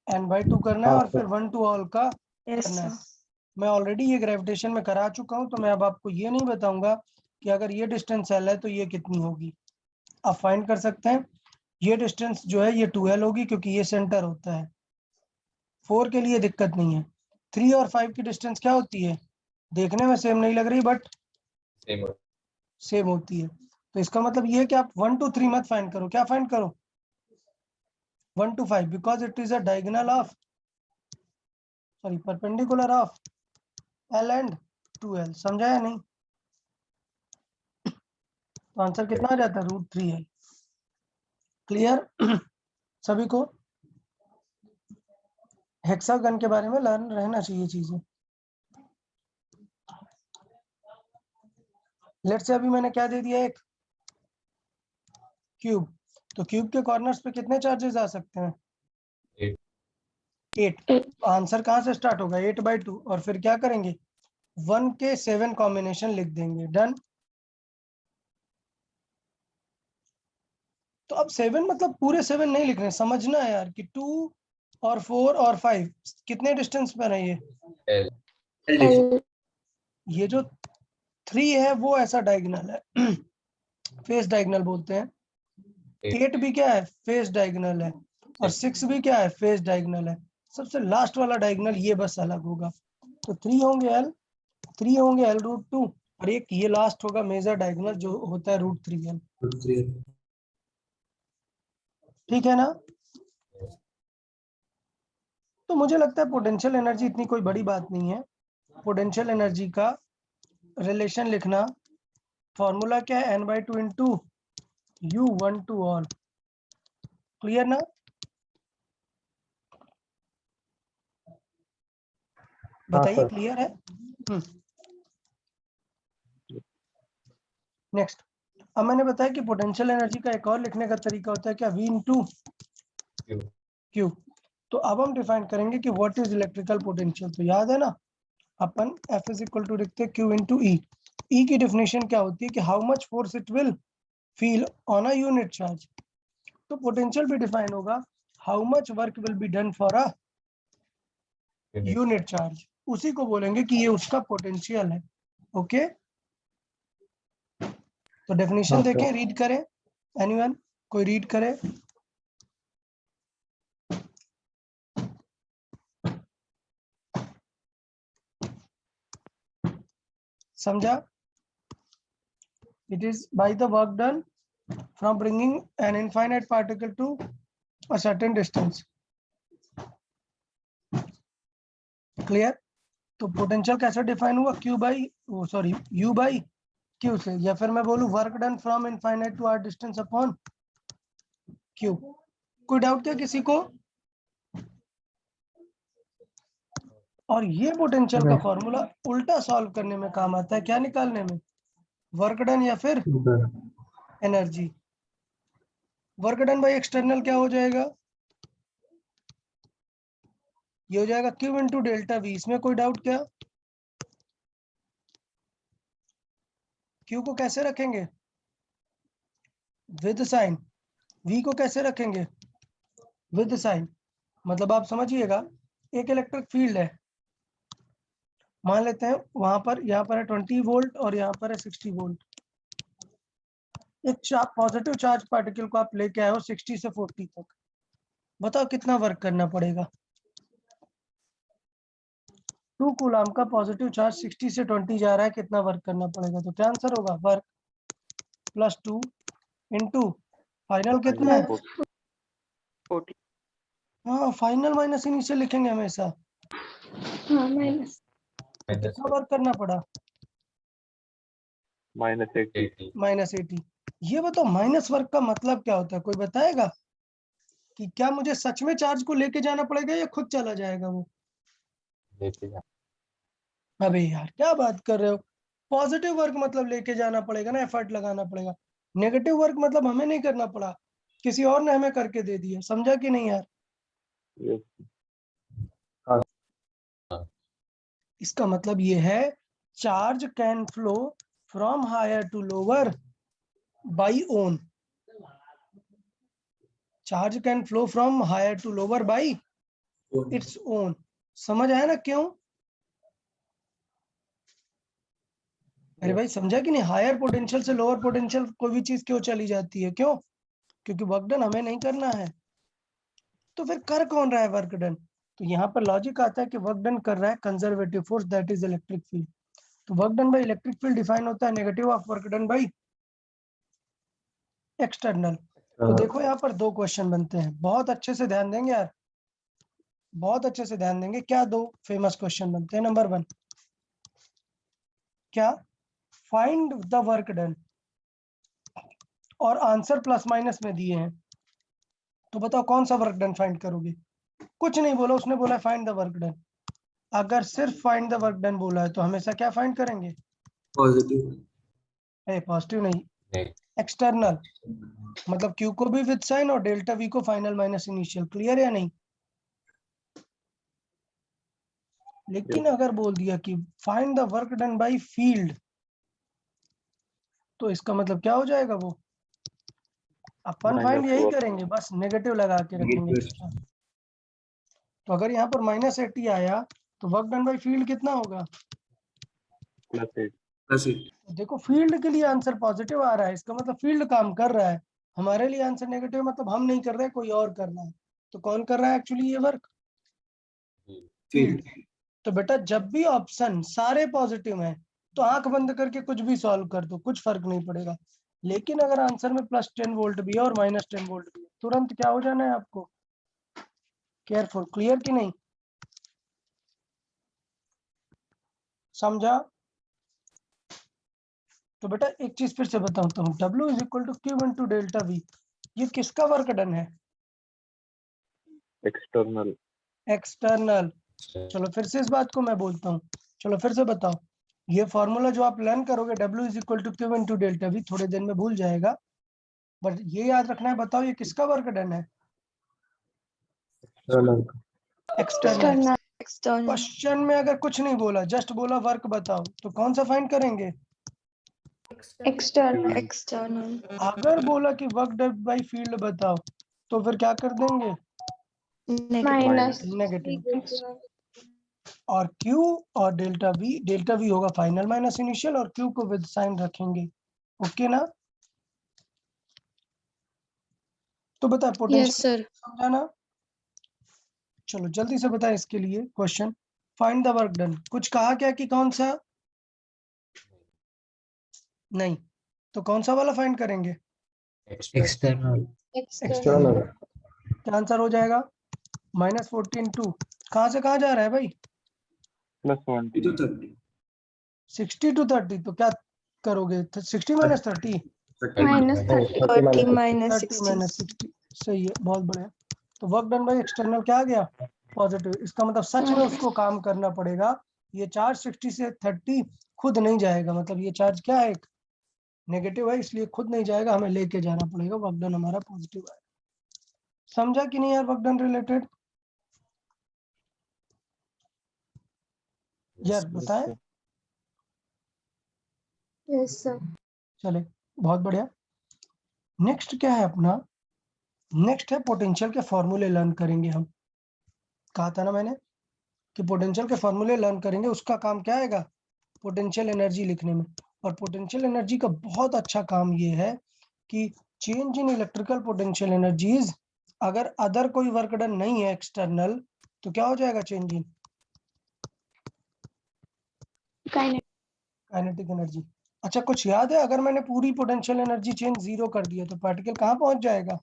n/2 करना है
हाँ
और फिर 1 to all का करना है। मैं ऑलरेडी ये ग्रेविटेशन में करा चुका हूं, तो मैं अब आपको ये नहीं बताऊंगा कि अगर ये डिस्टेंस l है तो ये कितनी होगी। आप फाइंड कर सकते हैं। ये डिस्टेंस जो है ये 2l होगी क्योंकि ये सेंटर होता है। 4 के लिए दिक्कत नहीं है। 3 और 5 की डिस्टेंस क्या होती है? देखने में सेम नहीं लग रही बट सेम होती है। तो इसका मतलब ये है कि आप 1 to 3 मत फाइंड करो। क्या फाइंड करो? 1 to 5, because it is a diagonal of, sorry perpendicular of L and 2L, समझा या नहीं? तो आंसर कितना आ जाता है? √3L। क्लियर सभी को? हेक्सागन के बारे में लर्न रहना चाहिए चीजें। लेट्स से अभी मैंने क्या दे दिया, एक क्यूब, तो क्यूब के कॉर्नर्स पे कितने चार्जेस आ सकते हैं? 8। आंसर कहाँ से स्टार्ट होगा? 8/2, और फिर क्या करेंगे? 1 के 7 कॉम्बिनेशन लिख देंगे। डन। तो अब 7 मतलब पूरे 7 नहीं लिखने, समझना है यार कि 2 और 4 और 5 कितने डिस्टेंस पर है
L
ये जो 3 है वो ऐसा डायगोनल है फेस डायगोनल बोलते हैं। 8 भी क्या है? फेस डायगोनल है। और 6 भी क्या है? फेस डायगोनल है। सबसे लास्ट वाला डायगोनल ये बस अलग होगा। तो 3 होंगे L, 3 होंगे L√2, और एक ये लास्ट होगा मेजर डायगोनल जो होता है √3L। ठीक है ना? तो मुझे लगता है पोटेंशियल एनर्जी इतनी कोई बड़ी बात नहीं है। पोटेंशियल एनर्जी का रिलेशन लिखना, फॉर्मूला क्या है? n/2 into U1 to all। Clear ना? बताइए, क्लियर है? नेक्स्ट, अब मैंने बताया कि पोटेंशियल एनर्जी का एक और लिखने का तरीका होता है क्या? V into Q। तो अब हम डिफाइन करेंगे कि व्हाट इज इलेक्ट्रिकल पोटेंशियल। तो याद है ना, अपन F इज इक्वल टू लिखते हैं Q इंटू E। E की डेफिनेशन क्या होती है कि how much force it will feel on a unit charge. तो पोटेंशियल भी डिफाइन होगा, how much work will be done for a unit charge. उसी को बोलेंगे कि ये उसका पोटेंशियल है। ओके, तो डेफिनेशन देखें, रीड करें। एनीवन, कोई रीड करे? समझा? It is by the work done from bringing an infinite particle to a certain distance। Clear? तो पोटेंशियल कैसे डिफाइन हुआ? U बाई Q से, या फिर मैं बोलूं work done from infinite to r distance upon Q। कोई डाउट क्या किसी को? और ये पोटेंशियल का फॉर्मूला उल्टा सॉल्व करने में काम आता है। क्या निकालने में? वर्क डन या फिर energy. Work done by external क्या हो जाएगा? ये हो जाएगा Q इंटू डेल्टा V। इसमें कोई डाउट क्या? Q को कैसे रखेंगे? With sign. V को कैसे रखेंगे? With sign. मतलब आप समझिएगा, एक इलेक्ट्रिक फील्ड है, मान लेते हैं वहां पर, यहाँ पर है 20 वोल्ट और यहाँ पर है 60 वोल्ट। एक पॉजिटिव चार्ज पार्टिकल को आप लेके आए हो 60 से 40 तक, बताओ कितना वर्क करना पड़ेगा? 2 कूलम का पॉजिटिव चार्ज 60 से 20 जा रहा है, कितना वर्क करना पड़ेगा? तो क्या आंसर होगा? वर्क प्लस 2 इंटू फाइनल कितना है?
40।
हाँ, फाइनल माइनस इनिशियल लिखेंगे हमेशा।
हाँ माइनस।
तो कितना वर्क करना पड़ा? -80। ये बताओ माइनस वर्क का मतलब क्या होता है? कोई बताएगा कि क्या मुझे सच में चार्ज को लेके जाना पड़ेगा या खुद चला जाएगा वो? अबे यार क्या बात कर रहे हो? पॉजिटिव वर्क मतलब लेके जाना पड़ेगा ना, एफर्ट लगाना पड़ेगा। नेगेटिव वर्क मतलब हमें नहीं करना पड़ा, किसी और ने हमें करके दे दिया। समझा कि नहीं यार? इसका मतलब ये है, charge can flow from higher to lower by own. Charge can flow from higher to lower by its own. समझ आया ना क्यों? अरे भाई समझा कि नहीं? हायर पोटेंशियल से लोअर पोटेंशियल कोई भी चीज क्यों चली जाती है? क्यों? क्योंकि वर्क डन हमें नहीं करना है। तो फिर कर कौन रहा है वर्क डन? तो यहाँ पर लॉजिक आता है कि वर्क डन कर रहा है conservative force, that is electric field. तो work done by electric field define होता है negative of work done by external. तो देखो यहाँ पर 2 क्वेश्चन बनते हैं, बहुत अच्छे से ध्यान देंगे यार, बहुत अच्छे से ध्यान देंगे। क्या 2 फेमस क्वेश्चन बनते हैं? नंबर 1, क्या, फाइंड द वर्क डन, और आंसर प्लस माइनस में दिए हैं, तो बताओ कौन सा वर्क डन फाइंड करोगे? कुछ नहीं बोला उसने, बोला फाइंड द वर्क डन। अगर सिर्फ फाइंड द वर्क डन बोला है तो हमेशा क्या फाइंड करेंगे?
पॉजिटिव।
पॉजिटिव नहीं,
नहीं,
एक्सटर्नल, मतलब क्यू को भी विद साइन और डेल्टा वी को फाइनल माइनस इनिशियल। क्लियर या नहीं? लेकिन अगर बोल दिया कि find the work done by field, तो इसका मतलब क्या हो जाएगा? वो अपन फाइंड यही करेंगे, बस नेगेटिव लगा के रखेंगे एक्स्ट्रा। तो अगर यहाँ पर -80 आया तो वर्क डन बाय फील्ड कितना होगा?
+8।
देखो फील्ड के लिए आंसर पॉजिटिव आ रहा है, इसका मतलब फील्ड काम कर रहा है। हमारे लिए आंसर नेगेटिव मतलब हम नहीं कर रहे, कोई और कर रहा है। तो कौन कर रहा है एक्चुअली ये वर्क? फील्ड। तो बेटा जब भी ऑप्शन सारे पॉजिटिव हैं तो आंख बंद करके कुछ भी सॉल्व कर दो, कुछ फर्क नहीं पड़ेगा। लेकिन अगर आंसर में +10 वोल्ट भी है और -10 वोल्ट भी है, तुरंत क्या हो जाना है आपको? केयरफुल। क्लियर कि नहीं? समझा? तो बेटा एक चीज फिर से बताता हूँ, W = Q × डेल्टा V, ये किसका वर्क डन है?
एक्सटर्नल।
एक्सटर्नल। चलो फिर से इस बात को मैं बोलता हूँ, चलो फिर से बताओ। ये फॉर्मूला जो आप लर्न करोगे W = Q × डेल्टा V, थोड़े दिन में भूल जाएगा, बट ये याद रखना है। बताओ ये किसका वर्क डन है?
एक्सटर्नल।
एक्सटर्नल।
एक्सटर्नल
क्वेश्चन में अगर कुछ नहीं बोला, जस्ट बोला वर्क बताओ, तो कौन सा फाइंड करेंगे?
एक्सटर्नल एक्सटर्नल
अगर बोला कि वर्क डन बाय फील्ड बताओ, तो फिर क्या कर देंगे?
Minus
negative. और Q और डेल्टा V होगा फाइनल माइनस इनिशियल, और Q को विद साइन रखेंगे। ओके ना? तो बता पोटेंशियल समझाना। चलो जल्दी से बता इसके लिए question. Find the work done, कुछ कहा क्या कि कौन सा? नहीं, तो कौन सा वाला फाइंड करेंगे?
एक्सटर्नल।
एक्सटर्नल। क्या आंसर हो जाएगा? -14 2, कहाँ से कहाँ जा रहा है भाई?
+20
तो 30।
60 to 30, तो क्या करोगे? 60 - 30,
-30
30 - 60, सही है, बहुत बढ़िया। तो वर्क डन बाय एक्सटर्नल क्या आ गया? पॉजिटिव। इसका मतलब सच में उसको काम करना पड़ेगा। ये चार्ज 60 से 30 खुद नहीं जाएगा, मतलब ये चार्ज क्या है? एक नेगेटिव है, इसलिए खुद नहीं जाएगा, हमें लेके जाना पड़ेगा। वर्क डन हमारा पॉजिटिव है। समझा कि नहीं यार वर्क डन रिलेटेड? यार बताएं।
यस सर
चले, बहुत बढ़िया। नेक्स्ट क्या है अपना? नेक्स्ट है पोटेंशियल के फॉर्मूले लर्न करेंगे हम। कहा था ना मैंने कि पोटेंशियल के फॉर्मूले लर्न करेंगे, उसका काम क्या आएगा? पोटेंशियल एनर्जी लिखने में। और पोटेंशियल एनर्जी का बहुत अच्छा काम ये है कि change in electrical potential energies, अगर अदर कोई वर्क डन नहीं है एक्सटर्नल, तो क्या हो जाएगा? Change in kinetic energy. अच्छा कुछ याद है, अगर मैंने पूरी पोटेंशियल एनर्जी चेंज 0 कर दिया तो पार्टिकल कहाँ पहुंच जाएगा?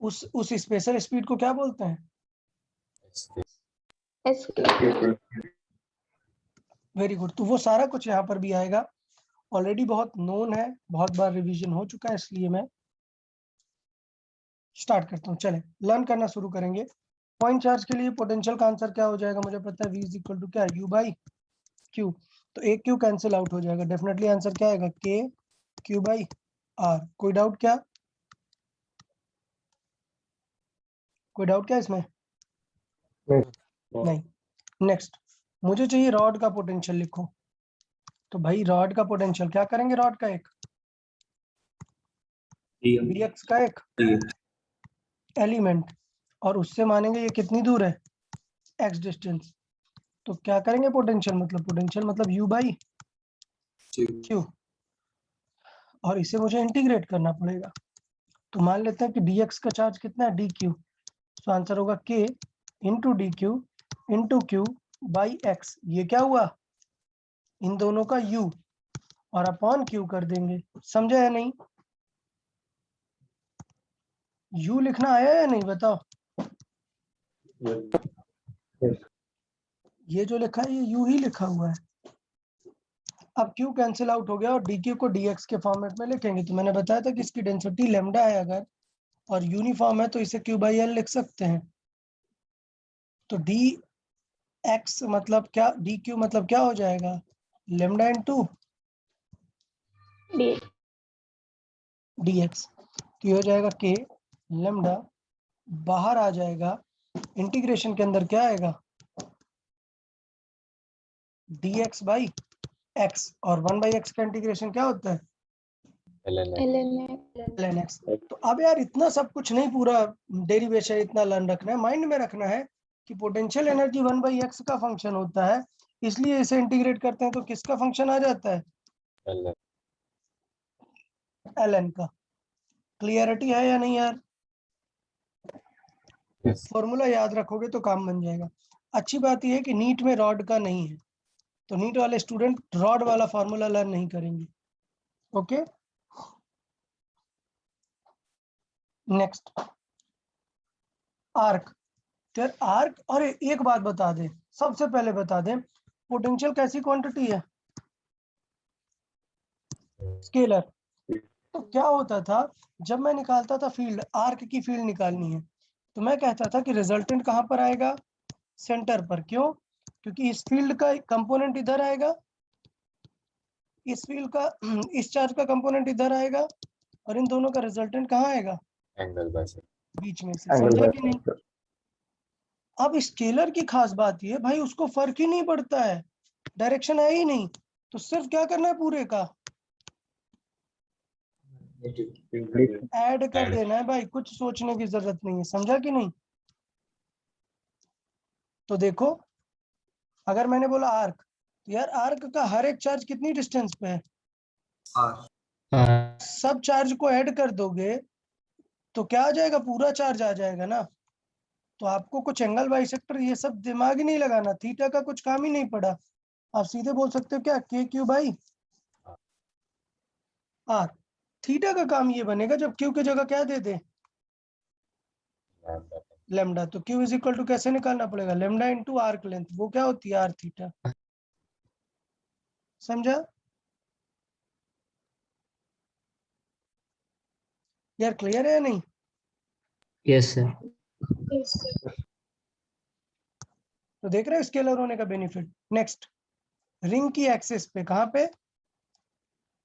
उस स्पेशल स्पीड को क्या बोलते हैं? Very good. तो वो सारा कुछ यहाँ पर भी आएगा, ऑलरेडी बहुत नोन है, बहुत बार रिवीजन हो चुका है, इसलिए मैं स्टार्ट करता हूँ। चले लर्न करना शुरू करेंगे। पॉइंट चार्ज के लिए पोटेंशियल का आंसर क्या हो जाएगा? मुझे पता है V = क्या? U/Q। तो एक Q कैंसिल आउट हो जाएगा, डेफिनेटली आंसर क्या आएगा? K Q/R। कोई डाउट क्या? कोई डाउट क्या इसमें? नहीं। नेक्स्ट, मुझे चाहिए रॉड का पोटेंशियल लिखो। तो भाई रॉड का पोटेंशियल क्या करेंगे? रॉड का एक Bx का एक एलिमेंट, और उससे मानेंगे ये कितनी दूर है? x distance. तो क्या करेंगे? पोटेंशियल मतलब U/Q, और इसे मुझे इंटीग्रेट करना पड़ेगा। तो मान लेते हैं कि dx का चार्ज कितना है? dq। तो आंसर होगा k × dq × q/x। ये क्या हुआ? इन दोनों का u, और अपॉन q कर देंगे। समझे या नहीं? u लिखना आया या नहीं बताओ? ये जो लिखा है ये यू ही लिखा हुआ है। अब क्यू कैंसिल आउट हो गया और डी क्यू को dx के फॉर्मेट में लिखेंगे। तो मैंने बताया था कि इसकी डेंसिटी लैम्डा है अगर और यूनिफॉर्म है तो इसे q बाई एल लिख सकते हैं। तो dx मतलब क्या, dq मतलब क्या हो जाएगा, लैम्डा इनटू dx। तो ये हो जाएगा k लैम्डा, बाहर आ जाएगा, इंटीग्रेशन के अंदर क्या आएगा, dx बाई x, और 1/x का इंटीग्रेशन क्या होता है, ln x। तो अब यार इतना सब कुछ नहीं, पूरा डेरिवेशन इतना लर्न रखना है, माइंड में रखना है कि पोटेंशियल एनर्जी 1/x का फंक्शन होता है, इसलिए इसे इंटीग्रेट करते हैं तो किसका फंक्शन आ जाता है, ln का। क्लियरिटी है या नहीं यार? फॉर्मूला याद रखोगे तो काम बन जाएगा। अच्छी बात यह है कि नीट में रॉड का नहीं है, तो नीट वाले स्टूडेंट रॉड वाला फॉर्मूला लर्न नहीं करेंगे। Okay, next arc. यार आर्क, और एक बात बता दें, सबसे पहले बता दें, पोटेंशियल कैसी क्वांटिटी है, स्केलर। तो क्या होता था, जब मैं निकालता था फील्ड, आर्क की फील्ड निकालनी है, तो मैं कहता था कि रिजल्टेंट कहाँ पर आएगा, सेंटर पर। क्यों? क्योंकि इस फील्ड का कंपोनेंट इधर आएगा, इस फील्ड का इस चार्ज का कंपोनेंट इधर आएगा, और इन दोनों का रिजल्टेंट कहाँ आएगा,
एंगल बाय साइड,
बीच में से। समझा कि नहीं? अब स्केलर की खास बात ये भाई, उसको फर्क ही नहीं पड़ता है, डायरेक्शन है ही नहीं, तो सिर्फ क्या करना है, पूरे का ऐड कर देना है भाई, कुछ सोचने की जरूरत नहीं है। समझा कि नहीं? तो देखो, अगर मैंने बोला आर्क, तो यार आर्क का हर एक चार्ज कितनी डिस्टेंस पे है, सब चार्ज को ऐड कर दोगे तो क्या आ जाएगा, पूरा चार्ज आ जाएगा ना। तो आपको कुछ एंगल बाइसेक्टर ये सब दिमाग ही नहीं लगाना, थीटा का कुछ काम ही नहीं पड़ा, आप सीधे बोल सकते हो क्या, के क्यू बाई आर। थीटा का काम ये बनेगा जब क्यू की जगह क्या दे दे, लेमडा। तो क्यू इज इक्वल टू कैसे निकालना पड़ेगा, लेमडा इंटू आर्क लेंथ, वो क्या होती है, आर थीटा। समझा यार, क्लियर है या नहीं?
Yes sir.
तो देख रहे हो स्केलर होने का बेनिफिट। नेक्स्ट, रिंग की एक्सिस पे, कहाँ पे,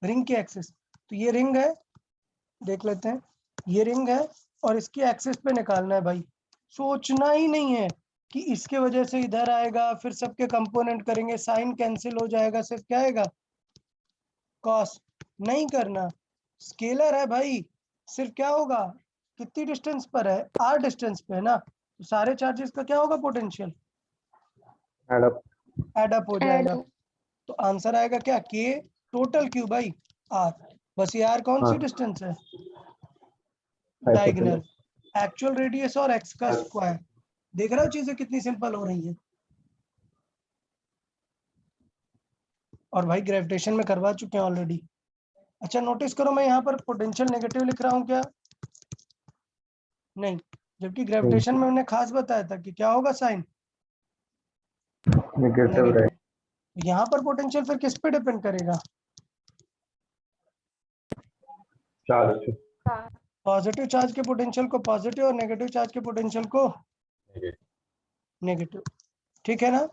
रिंग की एक्सिस। तो ये रिंग है, देख लेते हैं, ये रिंग है और इसकी एक्सिस पे निकालना है भाई। सोचना ही नहीं है कि इसके वजह से इधर आएगा, फिर सबके कंपोनेंट करेंगे, साइन कैंसिल हो जाएगा, सिर्फ क्या आएगा, कॉस। नहीं करना, स्केलर है भाई, सिर्फ क्या होगा, कितनी डिस्टेंस पर है, आर डिस्टेंस पे है ना, तो सारे चार्जेस का क्या होगा, पोटेंशियल एड अप हो जाएगा। तो आंसर आएगा क्या, के टोटल क्यू बाई आर। बस ये आर कौन सी डिस्टेंस है, डायगोनल, एक्चुअल रेडियस और एक्स का स्क्वायर। देख रहे हो चीजें कितनी सिंपल हो रही है। और भाई ग्रेविटेशन में करवा चुके हैं ऑलरेडी। अच्छा नोटिस करो, मैं यहाँ पर पोटेंशियल नेगेटिव लिख रहा हूँ क्या, नहीं, जबकि ग्रेविटेशन में मैंने खास बताया था कि क्या होगा, साइन नेगेटिव। यहाँ पर पोटेंशियल फिर किस पे डिपेंड करेगा, पॉजिटिव चार्ज के पोटेंशियल को पॉजिटिव और नेगेटिव चार्ज के पोटेंशियल को नेगेटिव। ठीक है ना?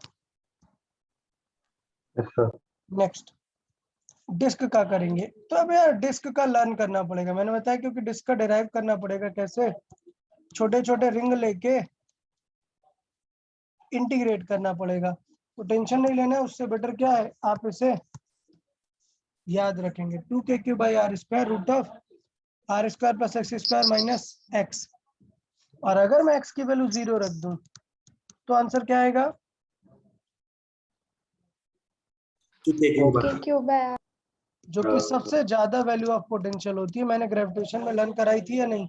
नेक्स्ट, डिस्क का करेंगे। तो अब यार डिस्क का लर्न करना पड़ेगा, मैंने बताया, क्योंकि डिस्क का डिराइव करना पड़ेगा कैसे, छोटे छोटे रिंग लेके इंटीग्रेट करना पड़ेगा। तो टेंशन नहीं लेना है, उससे बेटर क्या है, आप इसे याद रखेंगे, 2k³ by r square root of r square plus x square minus x. और अगर मैं x की वैल्यू 0 रख दूं तो आंसर क्या आएगा,
2k³
जो कि सबसे ज्यादा वैल्यू ऑफ पोटेंशियल होती है। मैंने ग्रेविटेशन में लर्न कराई थी या नहीं,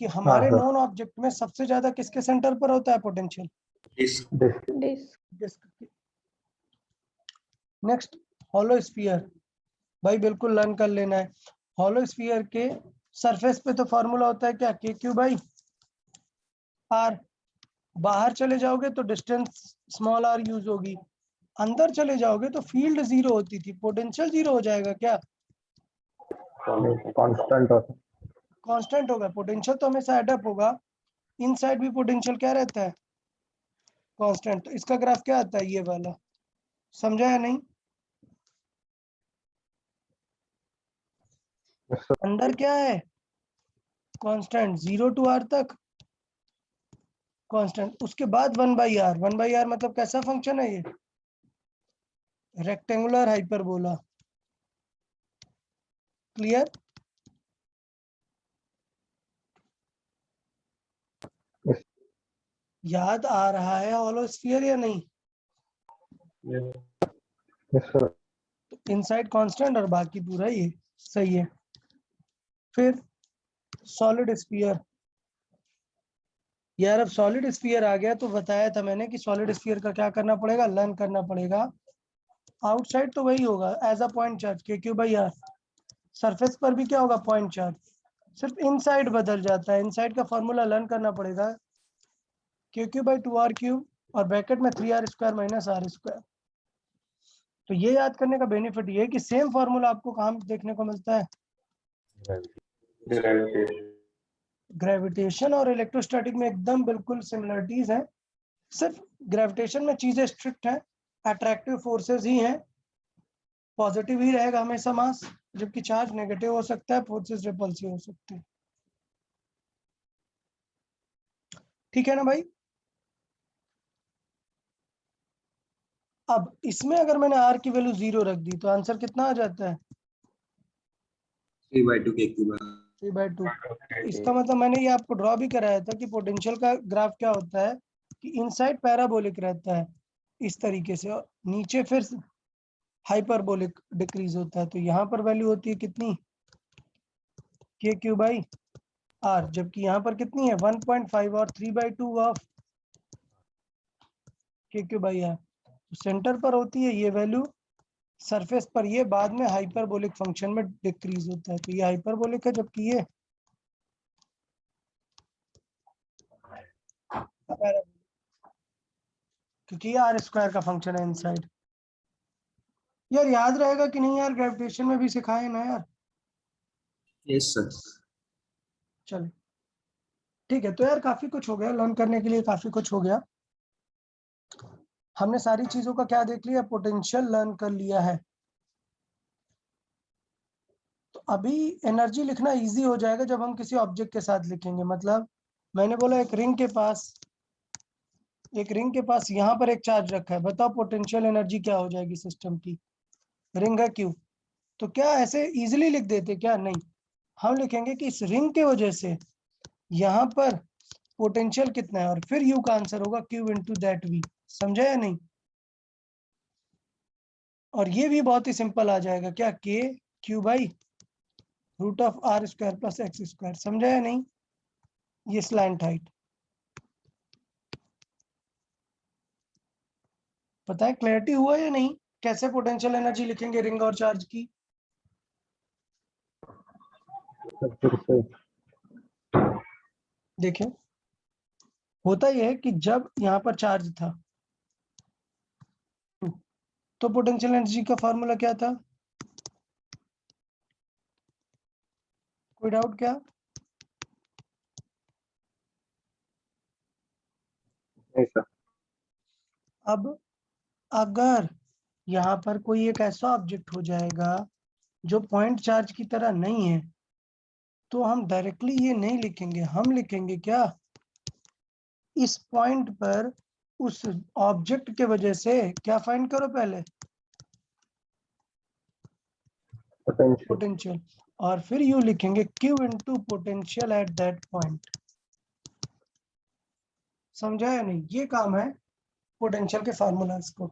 कि हमारे नॉन ऑब्जेक्ट में सबसे ज्यादा किसके सेंटर पर होता है potential, disc. Next, hollow sphere. भाई बिल्कुल लर्न कर लेना है, हॉलो स्फीयर के सरफेस पे तो फॉर्मूला होता है क्या, के क्यू बाई आर। बाहर चले जाओगे तो डिस्टेंस स्मॉल r यूज होगी, अंदर चले जाओगे तो फील्ड 0 होती थी, पोटेंशियल 0 हो जाएगा क्या?
कांस्टेंट होता है।
कांस्टेंट होगा, पोटेंशियल तो हमेशा एडअप होगा, इनसाइड भी पोटेंशियल क्या रहता है? कांस्टेंट। तो इसका ग्राफ क्या आता है? ये वाला। समझा या नहीं?
Yes, sir.
अंदर क्या है? कांस्टेंट 0 to r तक कांस्टेंट, उसके बाद 1/r। 1/r मतलब कैसा फंक्शन है ये? Rectangular hyperbola. क्लियर?
Yes.
याद आ रहा है होलो स्फीयर या नहीं?
Yes, sir.
तो इनसाइड कांस्टेंट और बाकी पूरा ये सही है। फिर सॉलिड स्फीयर। यार अब सॉलिड स्फीयर आ गया तो बताया था मैंने कि सॉलिड स्फीयर का क्या करना पड़ेगा? लर्न करना पड़ेगा। आउटसाइड तो वही होगा as a point charge Q/r। Surface पर भी क्या होगा? पॉइंट चार्ज, सिर्फ इनसाइड बदल जाता है। इनसाइड का फॉर्मूला लर्न करना पड़ेगा, Q/2r³ और ब्रैकेट में 3r² - r²। तो ये याद करने का बेनिफिट ये है कि सेम फॉर्मूला आपको कहाँ देखने को मिलता है? ग्रेविटेशन और इलेक्ट्रोस्टैटिक में एकदम बिल्कुल सिमिलरिटीज हैं, सिर्फ ग्रेविटेशन में चीजें स्ट्रिक्ट हैं, अट्रैक्टिव फोर्सेस ही हैं, पॉजिटिव ही रहेगा हमेशा मास, जबकि चार्ज नेगेटिव हो सकता है, फोर्सेस रिपल्सिव हो सकते हैं। ठीक है ना भाई? अब इसमें अगर मैंने r की वैल्यू 0 रख दी तो आंसर कितना आ जाता है?
3/2 Q/2।
3/2। इसका मतलब मैंने ये आपको ड्रॉ भी कराया था कि पोटेंशियल का ग्राफ क्या होता है कि इनसाइड पैराबोलिक रहता है इस तरीके से, और नीचे फिर हाइपरबोलिक डिक्रीज होता है। तो यहाँ पर वैल्यू होती है कितनी? K/r, जबकि यहाँ पर कितनी है? 1.5 और 3/2 ऑफ K/r। तो सेंटर पर होती है ये वैल्यू, सरफेस पर ये बाद में हाइपरबोलिक फंक्शन में डिक्रीज होता है। तो ये हाइपरबोलिक है, जबकि ये पैराबोलिक, क्योंकि ये r² का फंक्शन है इनसाइड। यार याद रहेगा कि नहीं यार? ग्रेविटेशन में भी सिखाए ना यार।
Yes sir.
चलो ठीक है। तो यार काफी कुछ हो गया, लर्न करने के लिए काफी कुछ हो गया। हमने सारी चीजों का क्या देख लिया? पोटेंशियल लर्न कर लिया है। तो अभी एनर्जी लिखना इजी हो जाएगा जब हम किसी ऑब्जेक्ट के साथ लिखेंगे। मतलब मैंने बोला एक रिंग के पास यहाँ पर एक चार्ज रखा है, बताओ पोटेंशियल एनर्जी क्या हो जाएगी सिस्टम की? रिंग है Q, तो क्या ऐसे इजीली लिख देते? क्या नहीं, हम लिखेंगे कि इस रिंग के वजह से यहाँ पर पोटेंशियल कितना है, और फिर U का आंसर होगा Q × that V। समझा या नहीं? और ये भी बहुत ही सिंपल आ जाएगा, क्या? K/√r² + x²। समझा या नहीं? ये स्लैंट हाइट। पता है क्लैरिटी हुआ या नहीं? कैसे पोटेंशियल एनर्जी लिखेंगे रिंग और चार्ज की?
फिर से
देखिए होता यह है कि जब यहाँ पर चार्ज था तो पोटेंशियल एनर्जी का फॉर्मूला क्या था? कोई डाउट क्या?
नहीं सर।
अब अगर यहाँ पर कोई एक ऐसा ऑब्जेक्ट हो जाएगा जो पॉइंट चार्ज की तरह नहीं है, तो हम डायरेक्टली ये नहीं लिखेंगे, हम लिखेंगे क्या? इस पॉइंट पर उस ऑब्जेक्ट के वजह से क्या फाइंड करो पहले? पोटेंशियल, और फिर यू लिखेंगे Q × potential at that point. समझा या नहीं? ये काम है पोटेंशियल के फार्मूलाज को।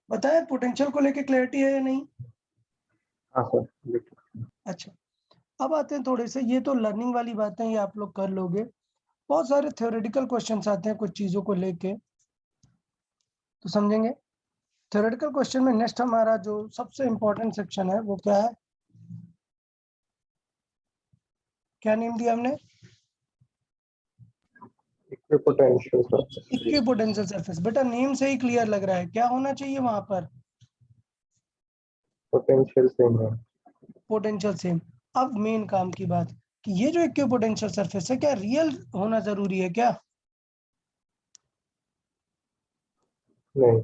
बताए पोटेंशियल को लेके क्लैरिटी है या नहीं?
हाँ सर।
अच्छा, अब आते हैं थोड़े से, ये तो लर्निंग वाली बातें ये आप लोग कर लोगे। बहुत सारे थ्योरेटिकल क्वेश्चंस आते हैं कुछ चीजों को लेके, तो समझेंगे। थ्योरेटिकल क्वेश्चन में नेक्स्ट हमारा जो सबसे इंपॉर्टेंट सेक्शन है वो क्या है? क्या नेम दिया हमने?
Equipotential surface.
Equipotential surface. बेटा नेम से ही क्लियर लग रहा है, क्या होना चाहिए वहां पर?
Potential same है.
Potential same. अब मेन काम की बात कि ये जो इक्विपोटेंशियल सरफेस है क्या रियल होना जरूरी है क्या?
नहीं.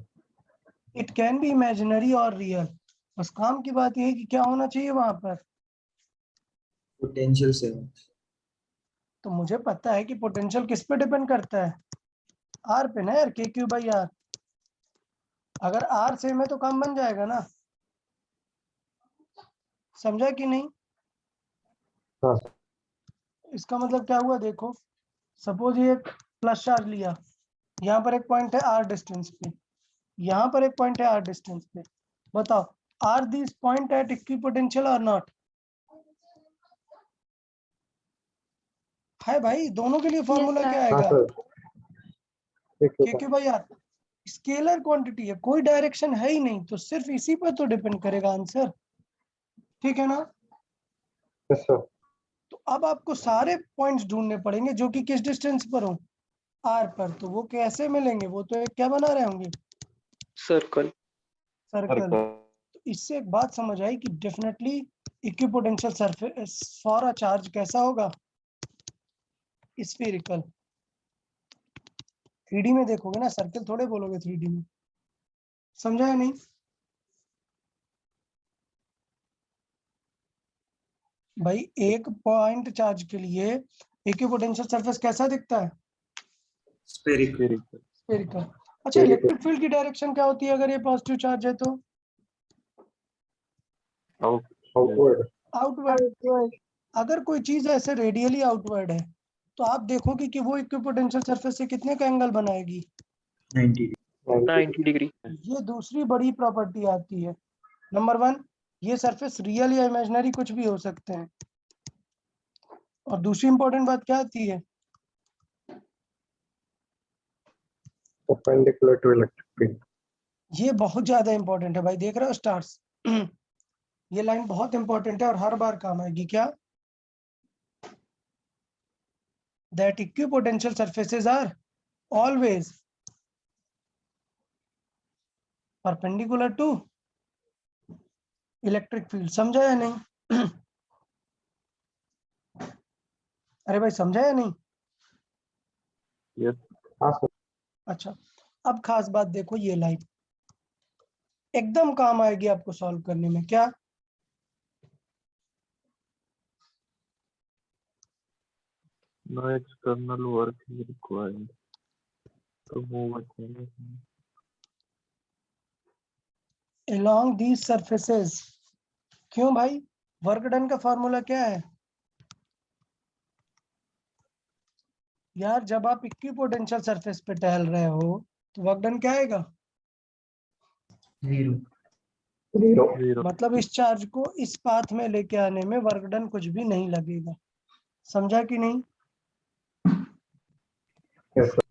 इट कैन बी इमेजिनरी और रियल। बस काम की बात ये है कि क्या होना चाहिए वहां पर।
Potential same.
तो मुझे पता है कि पोटेंशियल किस पे डिपेंड करता है, आर पे ना यार, के क्यू बाई आर। अगर आर सेम है तो काम बन जाएगा ना, समझा कि नहीं?
हाँ सर.
इसका मतलब क्या हुआ देखो, सपोज ये प्लस चार्ज लिया, यहाँ पर एक पॉइंट है आर डिस्टेंस पे, यहाँ पर एक पॉइंट है आर डिस्टेंस पे। बताओ, are this point at equipotential और नॉट? है भाई, दोनों के लिए फॉर्मूला
sir.
क्या
हाँ
आएगा?
Sir.
K q by r. Scalar quantity है, कोई डायरेक्शन है ही नहीं, तो सिर्फ इसी पर तो डिपेंड करेगा आंसर, ठीक है ना?
Yes sir.
तो अब आपको सारे पॉइंट्स ढूंढने पड़ेंगे जो कि किस डिस्टेंस पर हो, आर पर। तो वो कैसे मिलेंगे? वो तो एक क्या बना रहे होंगे,
सर्कल।
सर्कल। तो इससे एक बात समझ आई कि definitely equipotential surface for a charge कैसा होगा, स्फेरिकल। 3D में देखोगे ना, सर्कल थोड़े बोलोगे 3D में, समझा या नहीं? भाई एक पॉइंट चार्ज के लिए इक्विपोटेंशियल सरफेस कैसा दिखता है,
स्फेरिकल।
स्फेरिकल। अच्छा, इलेक्ट्रिक फील्ड की डायरेक्शन क्या होती है अगर ये पॉजिटिव चार्ज है तो?
Outward.
आउटवर्ड।
Outward.
अगर कोई चीज ऐसे रेडियली आउटवर्ड है तो आप देखोगे कि वो इक्विपोटेंशियल सरफेस से कितने का एंगल बनाएगी?
90
90 डिग्री।
ये दूसरी बड़ी प्रॉपर्टी आती है। नंबर 1, ये सरफेस रियल या इमेजिनरी कुछ भी हो सकते हैं। और दूसरी इंपॉर्टेंट बात क्या आती है?
Perpendicular to electric field.
ये बहुत ज्यादा इंपॉर्टेंट है भाई, देख रहे हो स्टार्स? ये लाइन बहुत इंपॉर्टेंट है और हर बार काम आएगी। क्या? That equipotential surfaces are always perpendicular to electric field. समझा या नहीं? अरे भाई समझा या नहीं?
Yes. हाँ सर.
अच्छा, अब खास बात देखो, ये लाइन एकदम काम आएगी आपको सॉल्व करने में। क्या?
No external work is required to move a change.
along these surfaces। क्यों भाई? वर्क डन का फॉर्मूला क्या है यार? जब आप इक्विपोटेंशियल सरफेस पे टहल रहे हो तो वर्क डन क्या आएगा?
Zero.
मतलब इस चार्ज को इस पाथ में लेके आने में वर्क डन कुछ भी नहीं लगेगा। समझा कि नहीं?
Yes sir.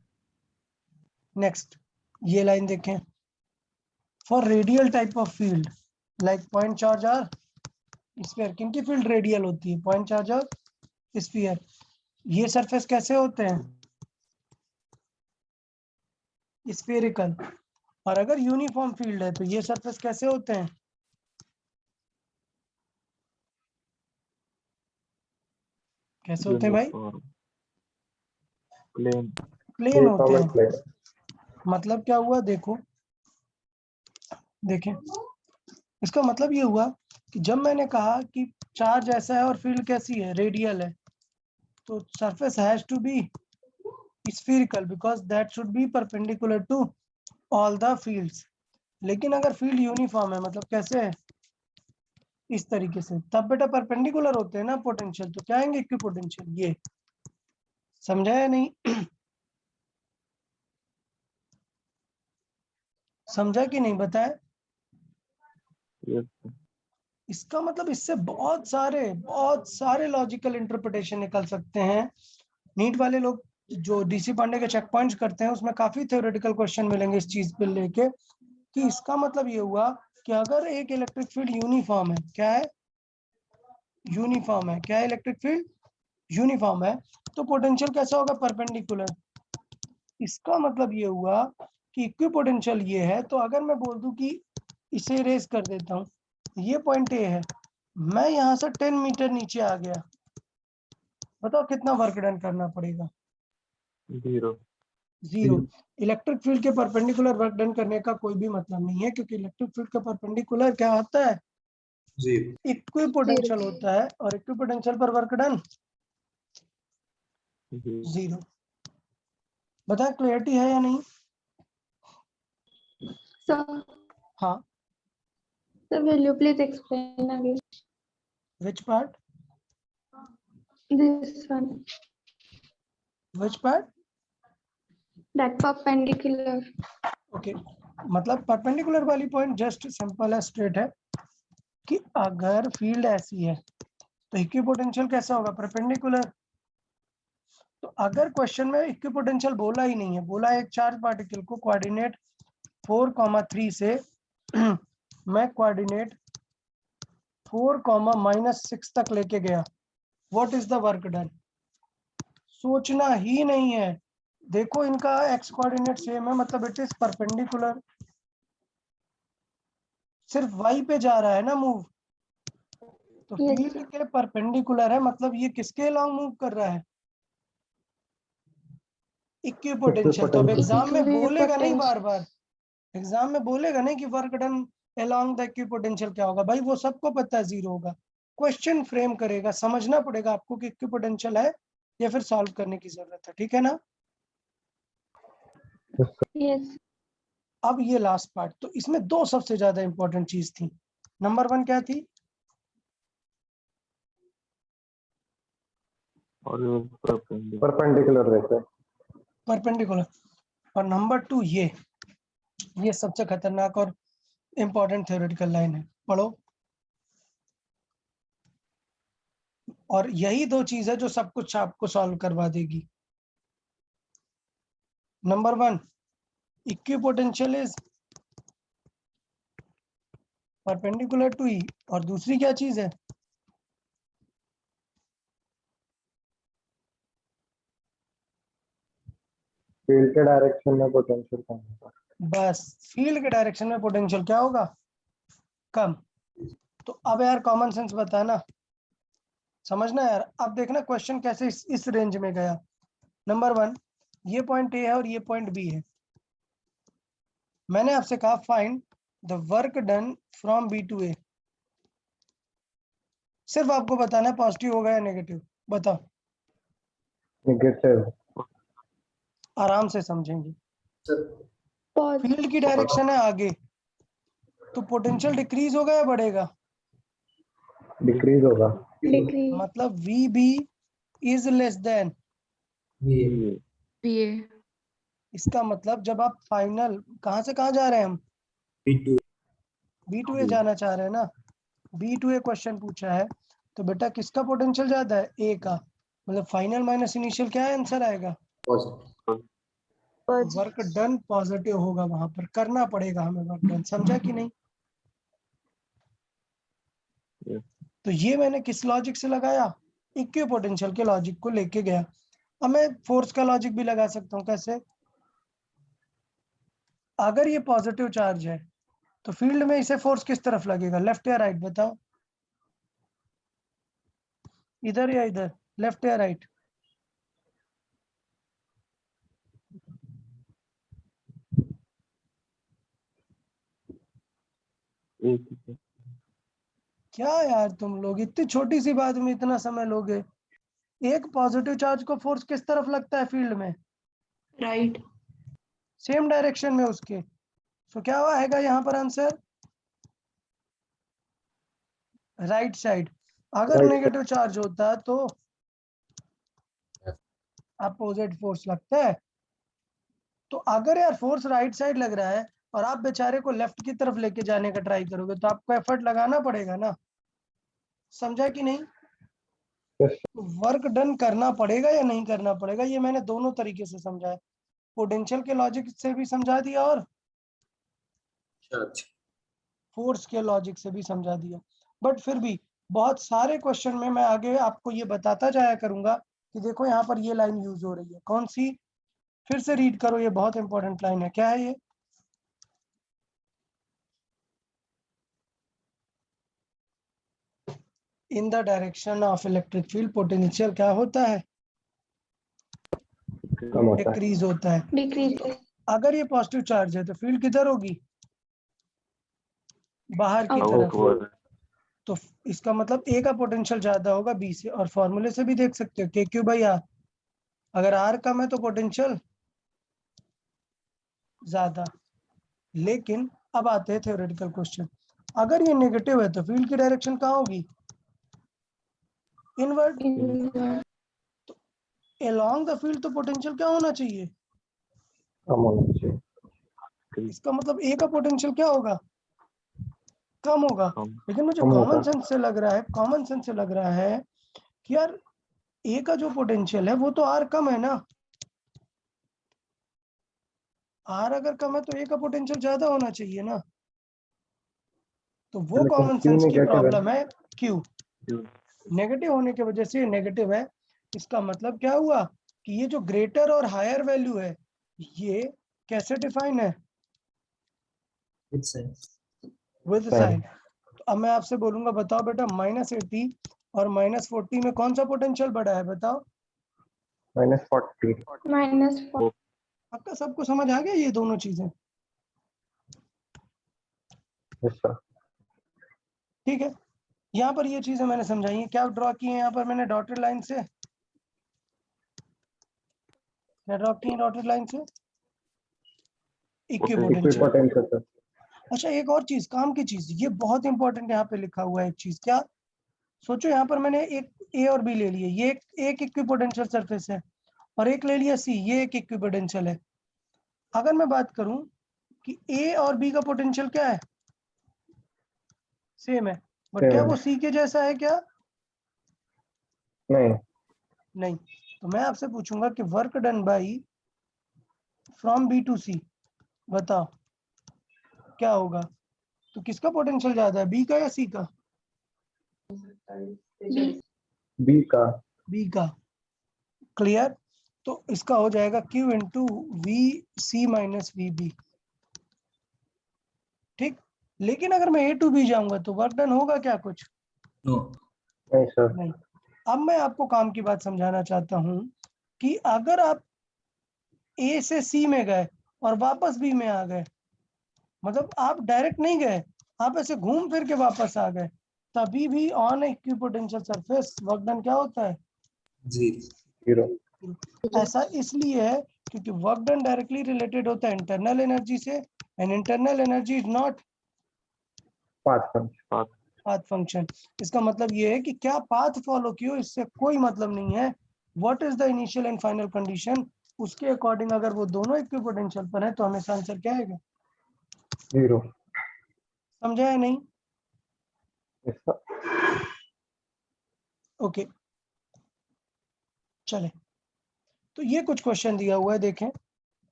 नेक्स्ट, ये लाइन देखें। For radial type of field like point charge or sphere. किनकी फील्ड रेडियल होती है? पॉइंट चार्ज और स्फीयर। ये सरफेस कैसे होते हैं? स्फेरिकल। और अगर यूनिफॉर्म फील्ड है तो ये सरफेस कैसे होते हैं? कैसे होते हैं भाई?
Plane.
प्लेन होते हैं। मतलब क्या हुआ देखो, देखें, इसका मतलब ये हुआ कि जब मैंने कहा कि चार्ज ऐसा है और फील्ड कैसी है, रेडियल है, तो surface has to be spherical because that should be perpendicular to all the fields. लेकिन अगर फील्ड यूनिफॉर्म है, मतलब कैसे है, इस तरीके से, तब बेटा परपेंडिकुलर होते हैं ना पोटेंशियल, तो क्या आएंगे इक्विपोटेंशियल। ये समझा या नहीं? समझा कि नहीं बताया?
Yes.
इसका मतलब इससे बहुत सारे लॉजिकल इंटरप्रिटेशन निकल सकते हैं। नीट वाले लोग जो डीसी पांडे के चेक पॉइंट्स करते हैं उसमें काफी थ्योरेटिकल क्वेश्चन मिलेंगे इस चीज पे लेके, कि इसका मतलब ये हुआ कि अगर एक इलेक्ट्रिक फील्ड यूनिफॉर्म है, क्या है? यूनिफॉर्म है। क्या है? इलेक्ट्रिक फील्ड यूनिफॉर्म है, तो पोटेंशियल कैसा होगा? परपेंडिकुलर। इसका मतलब ये हुआ कि इक्विपोटेंशियल ये है, तो अगर मैं बोल दूं कि इसे इरेज कर देता हूँ, ये पॉइंट ए है, मैं यहाँ से 10 मीटर नीचे आ गया, बताओ कितना वर्क डन करना पड़ेगा?
0।
0। इलेक्ट्रिक फील्ड के परपेंडिकुलर वर्क डन करने का कोई भी मतलब नहीं है, क्योंकि इलेक्ट्रिक फील्ड का परपेंडिकुलर क्या होता है?
0।
इक्विपोटेंशियल होता है, और इक्विपोटेंशियल पर वर्क डन 0। बताएं क्लियरिटी है या नहीं?
Sir,
हाँ,
will you please explain again
which part?
this one?
Which part?
That perpendicular.
Okay, मतलब परपेंडिकुलर वाली पॉइंट जस्ट सिंपल है, स्ट्रेट है कि अगर फील्ड ऐसी है तो इक्विपोटेंशियल कैसा होगा? परपेंडिकुलर। तो अगर क्वेश्चन में इक्विपोटेंशियल बोला ही नहीं है, बोला है एक चार्ज पार्टिकल को कोऑर्डिनेट 4,3 से मैं कोऑर्डिनेट 4,-6 तक लेके गया, what is the work done? सोचना ही नहीं है। देखो इनका एक्स कोऑर्डिनेट सेम है, मतलब इट इज परपेंडिकुलर, सिर्फ वाई पे जा रहा है ना मूव, तो
Yes,
फील्ड
sir.
के परपेंडिकुलर है, मतलब ये किसके अलोंग मूव कर रहा है? इक्विपोटेंशियल। तो अब एग्जाम में बोलेगा नहीं, बार बार एग्जाम में बोलेगा नहीं कि work done along the equipotential क्या होगा, भाई वो सबको पता है 0 होगा। क्वेश्चन फ्रेम करेगा, समझना पड़ेगा आपको कि इक्विपोटेंशियल है या फिर सॉल्व करने की जरूरत है, ठीक है ना?
Yes.
अब ये लास्ट पार्ट, तो इसमें 2 सबसे ज्यादा इंपॉर्टेंट चीज थी। नंबर 1 क्या थी?
और
परपेंडिकुलर रहता है।
परपेंडिकुलर। और नंबर 2 ये सबसे खतरनाक और इंपॉर्टेंट थ्योरेटिकल लाइन है, पढ़ो। और यही 2 चीज है जो सब कुछ आपको सॉल्व करवा देगी। Number 1, equipotential is perpendicular to E, और दूसरी क्या चीज है?
फील्ड के डायरेक्शन में पोटेंशियल कम होगा।
बस, फील्ड के डायरेक्शन में पोटेंशियल क्या होगा? कम। तो अब यार कॉमन सेंस बताना, समझना यार। अब देखना क्वेश्चन कैसे इस रेंज में गया। नंबर 1, ये पॉइंट ए है और ये पॉइंट बी है। मैंने आपसे कहा find the work done from B to A. सिर्फ आपको बताना है पॉजिटिव होगा या नेगेटिव, बताओ।
नेगेटिव।
आराम से समझेंगे।
Pause.
फील्ड की डायरेक्शन है आगे, तो पोटेंशियल डिक्रीज होगा या बढ़ेगा?
डिक्रीज होगा।
Degree.
मतलब V B is less than.
PA.
इसका मतलब जब आप फाइनल कहां से कहां जा रहे हैं हम?
B2.
B2A जाना चाह रहे हैं ना। B2A क्वेश्चन पूछा है, तो बेटा किसका पोटेंशियल ज्यादा है? ए का। मतलब फाइनल माइनस इनिशियल क्या है, आंसर आएगा?
Pause.
वर्क डन पॉजिटिव होगा, वहां पर करना पड़ेगा हमें वर्क डन, समझा कि नहीं?
Yes.
तो ये मैंने किस लॉजिक से लगाया? इक्विपोटेंशियल के लॉजिक को लेके गया। अब मैं फोर्स का लॉजिक भी लगा सकता हूँ, कैसे? अगर ये पॉजिटिव चार्ज है तो फील्ड में इसे फोर्स किस तरफ लगेगा, लेफ्ट या राइट, बताओ? इधर या इधर, लेफ्ट या राइट? क्या यार तुम लोग इतनी छोटी सी बात में इतना समय लोगे? एक पॉजिटिव चार्ज को फोर्स किस तरफ लगता है फील्ड में?
Right.
सेम डायरेक्शन में उसके। तो क्या आएगा यहाँ पर आंसर? Right side. अगर
Right
नेगेटिव चार्ज होता तो अपोजिट फोर्स लगता है। तो अगर यार फोर्स राइट साइड लग रहा है और आप बेचारे को लेफ्ट की तरफ लेके जाने का ट्राई करोगे, तो आपको एफर्ट लगाना पड़ेगा ना, समझा कि नहीं?
Yes.
वर्क डन करना पड़ेगा या नहीं करना पड़ेगा, ये मैंने दोनों तरीके से समझा है। पोटेंशियल के लॉजिक से भी समझा दिया और फोर्स के लॉजिक से भी समझा दिया। बट फिर भी बहुत सारे क्वेश्चन में मैं आगे आपको ये बताता जाया करूंगा कि देखो यहाँ पर ये लाइन यूज हो रही है, कौन सी? फिर से रीड करो, ये बहुत इंपॉर्टेंट लाइन है। क्या है ये? In the direction of electric field potential क्या होता है?
कम होता है।
डिक्रीज होता है।
डिक्रीज।
अगर ये पॉजिटिव चार्ज है तो फील्ड किधर होगी? बाहर की तरफ।
आउटवर्ड।
तो इसका मतलब ए का पोटेंशियल ज्यादा होगा बी से, और फॉर्मूले से भी देख सकते हो KQ/R। अगर R कम है तो पोटेंशियल ज्यादा। लेकिन अब आते हैं थ्योरेटिकल क्वेश्चन। अगर ये नेगेटिव है तो फील्ड की डायरेक्शन कहाँ होगी? इनवर्ड। अलोंग द फील्ड तो पोटेंशियल क्या होना चाहिए?
कम होना चाहिए।
इसका मतलब ए का पोटेंशियल क्या होगा? कम होगा।
कम।
लेकिन मुझे
कम
कॉमन
होगा।
सेंस से लग रहा है, कॉमन सेंस से लग रहा है कि यार ए का जो पोटेंशियल है वो तो आर कम है ना। आर अगर कम है तो ए का पोटेंशियल ज्यादा होना चाहिए ना। तो वो
लेकिन
कॉमन
क्यों
सेंस की
नेगेटिव है?
प्रॉब्लम है। क्यू
क्यों?
नेगेटिव होने की वजह से नेगेटिव है। इसका मतलब क्या हुआ कि ये जो ग्रेटर और हायर वैल्यू है ये कैसे डिफाइन है?
It's a
with sign. तो अब मैं आपसे बोलूंगा बताओ बेटा, -80 और -40 में कौन सा पोटेंशियल बड़ा है? बताओ।
-40।
-4।
आपका सबको समझ आ गया ये दोनों चीजें?
Yes sir.
ठीक है, यहाँ पर ये चीजें मैंने समझाई है। क्या ड्रॉ किए हैं यहाँ पर मैंने डॉटेड लाइन से? क्या ड्रॉ किए डॉटेड लाइन से? इक्विपोटेंशियल।
Equipotential sir.
अच्छा, एक और चीज, काम की चीज, ये बहुत इंपॉर्टेंट यहाँ पे लिखा हुआ है एक चीज। क्या? सोचो यहाँ पर मैंने एक ए और बी ले लिए, ये एक इक्विपोटेंशियल सरफेस है, और एक ले लिया सी, ये एक इक्विपोटेंशियल है। अगर मैं बात करूं कि ए और बी का पोटेंशियल क्या है? सेम है, बट क्या वो सी के जैसा है क्या?
नहीं।
नहीं। तो मैं आपसे पूछूंगा कि work done by from B to C, बताओ क्या होगा? तो किसका पोटेंशियल ज्यादा है, बी का या सी का?
बी का।
बी का। क्लियर? तो इसका हो जाएगा Q into V C minus V B. ठीक। लेकिन अगर मैं ए टू बी जाऊंगा तो वर्क डन होगा क्या कुछ?
no.
नहीं सर।
नहीं। अब मैं आपको काम की बात समझाना चाहता हूं कि अगर आप ए से सी में गए और वापस बी में आ गए, मतलब आप डायरेक्ट नहीं गए, आप ऐसे घूम फिर के वापस आ गए, तभी भी on equipotential surface work done क्या होता है?
0.
0।
ऐसा इसलिए है क्योंकि वर्क डन डायरेक्टली रिलेटेड होता है इंटरनल एनर्जी से, and internal energy is not path function. इसका मतलब ये है कि क्या पाथ फॉलो किया इससे कोई मतलब नहीं है। What is the initial and final condition, उसके अकॉर्डिंग अगर वो दोनों इक्विपोटेंशियल पर है तो हमेशा आंसर क्या आएगा?
0।
समझा है नहीं?
Yes sir.
ओके, चले। तो ये कुछ क्वेश्चन दिया हुआ है, देखें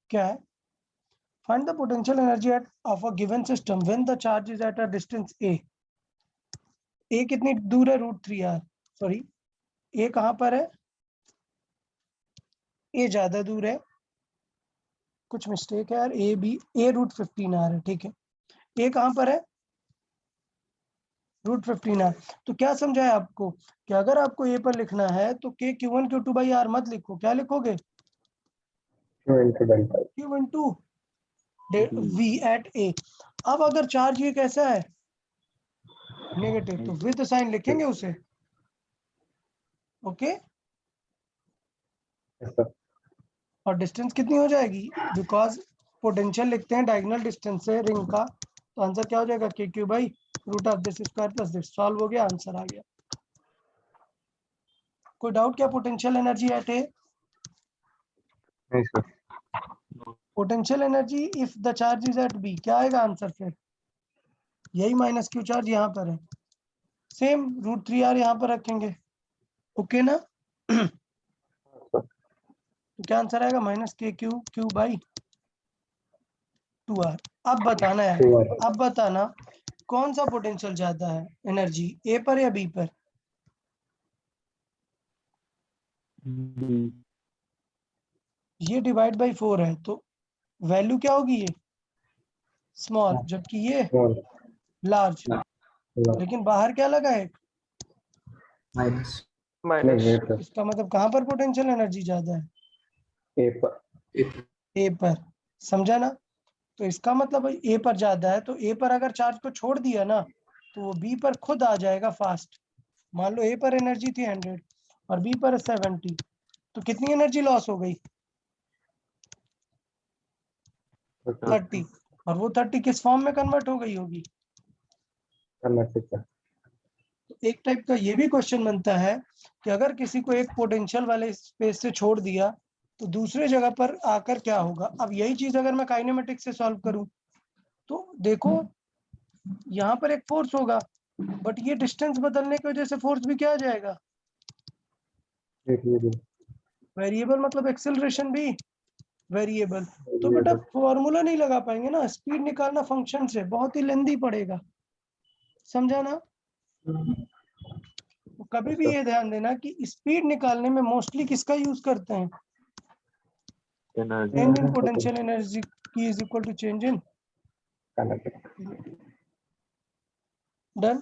क्या है। Find the potential energy at of a given system when the charge is at a distance a। ए कितनी दूर है? √3r। सॉरी, ए कहां पर है? ए ज्यादा दूर है, कुछ मिस्टेक है यार। ए बी, ए √15r है, ठीक है। ए कहां पर है? √15r। तो क्या समझाया आपको कि अगर आपको ए पर लिखना है तो KQ1 Q2/r मत लिखो, क्या लिखोगे?
Q into delta।
Q into V at A. अब अगर चार्ज ये कैसा है? नेगेटिव, तो विद साइन लिखेंगे उसे। ओके।
Yes sir.
और डिस्टेंस कितनी हो जाएगी? बिकॉज पोटेंशियल लिखते हैं डायगोनल डिस्टेंस से रिंग का, तो आंसर क्या हो जाएगा? KQ/√ऑफ दिस दिस। सॉल्व हो गया, आंसर आ गया। कोई डाउट क्या? पोटेंशियल एनर्जी एट ए,
नहीं sir.
Potential energy if the charge is at B, क्या आएगा आंसर फिर? यही -Q चार्ज यहाँ पर है, सेम √3r यहाँ पर रखेंगे। ओके ना? तो क्या आंसर आएगा? -KQ/2r। अब बताना है,
2r।
अब बताना कौन सा पोटेंशियल ज्यादा है एनर्जी, ए पर या बी पर? ये डिवाइड बाई 4 है तो वैल्यू क्या होगी, ये स्मॉल, जबकि ये
Small.
लार्ज।
Large.
लेकिन बाहर क्या लगा है,
Minus.
माइनस।
Negative.
इसका मतलब कहाँ पर पोटेंशियल एनर्जी ज्यादा है,
Paper.
ए पर। समझा ना? तो इसका मतलब ए पर ज्यादा है, तो ए पर अगर चार्ज को छोड़ दिया ना तो वो बी पर खुद आ जाएगा फास्ट। मान लो ए पर एनर्जी थी 100 और बी पर 70, तो कितनी एनर्जी लॉस हो गई, 30। और वो 30 किस फॉर्म में कन्वर्ट हो गई होगी।
Kinetic.
तो एक टाइप का ये भी क्वेश्चन बनता है कि अगर किसी को एक पोटेंशियल वाले स्पेस से छोड़ दिया तो दूसरे जगह पर आकर क्या होगा। अब यही चीज अगर मैं काइनेमेटिक्स से सॉल्व करूं तो देखो यहाँ पर एक फोर्स होगा, बट ये डिस्टेंस बदलने की वजह से फोर्स भी क्या आ जाएगा,
Variable.
वेरिएबल, मतलब एक्सेलरेशन भी वेरिएबल। तो बेटा फॉर्मूला नहीं लगा पाएंगे ना, स्पीड निकालना फंक्शन से बहुत ही लेंदी पड़ेगा। समझा ना? तो कभी भी ये ध्यान देना कि स्पीड निकालने में मोस्टली किसका यूज करते हैं,
energy
change in potential energy की is equal to change in.
Kinetic.
Done.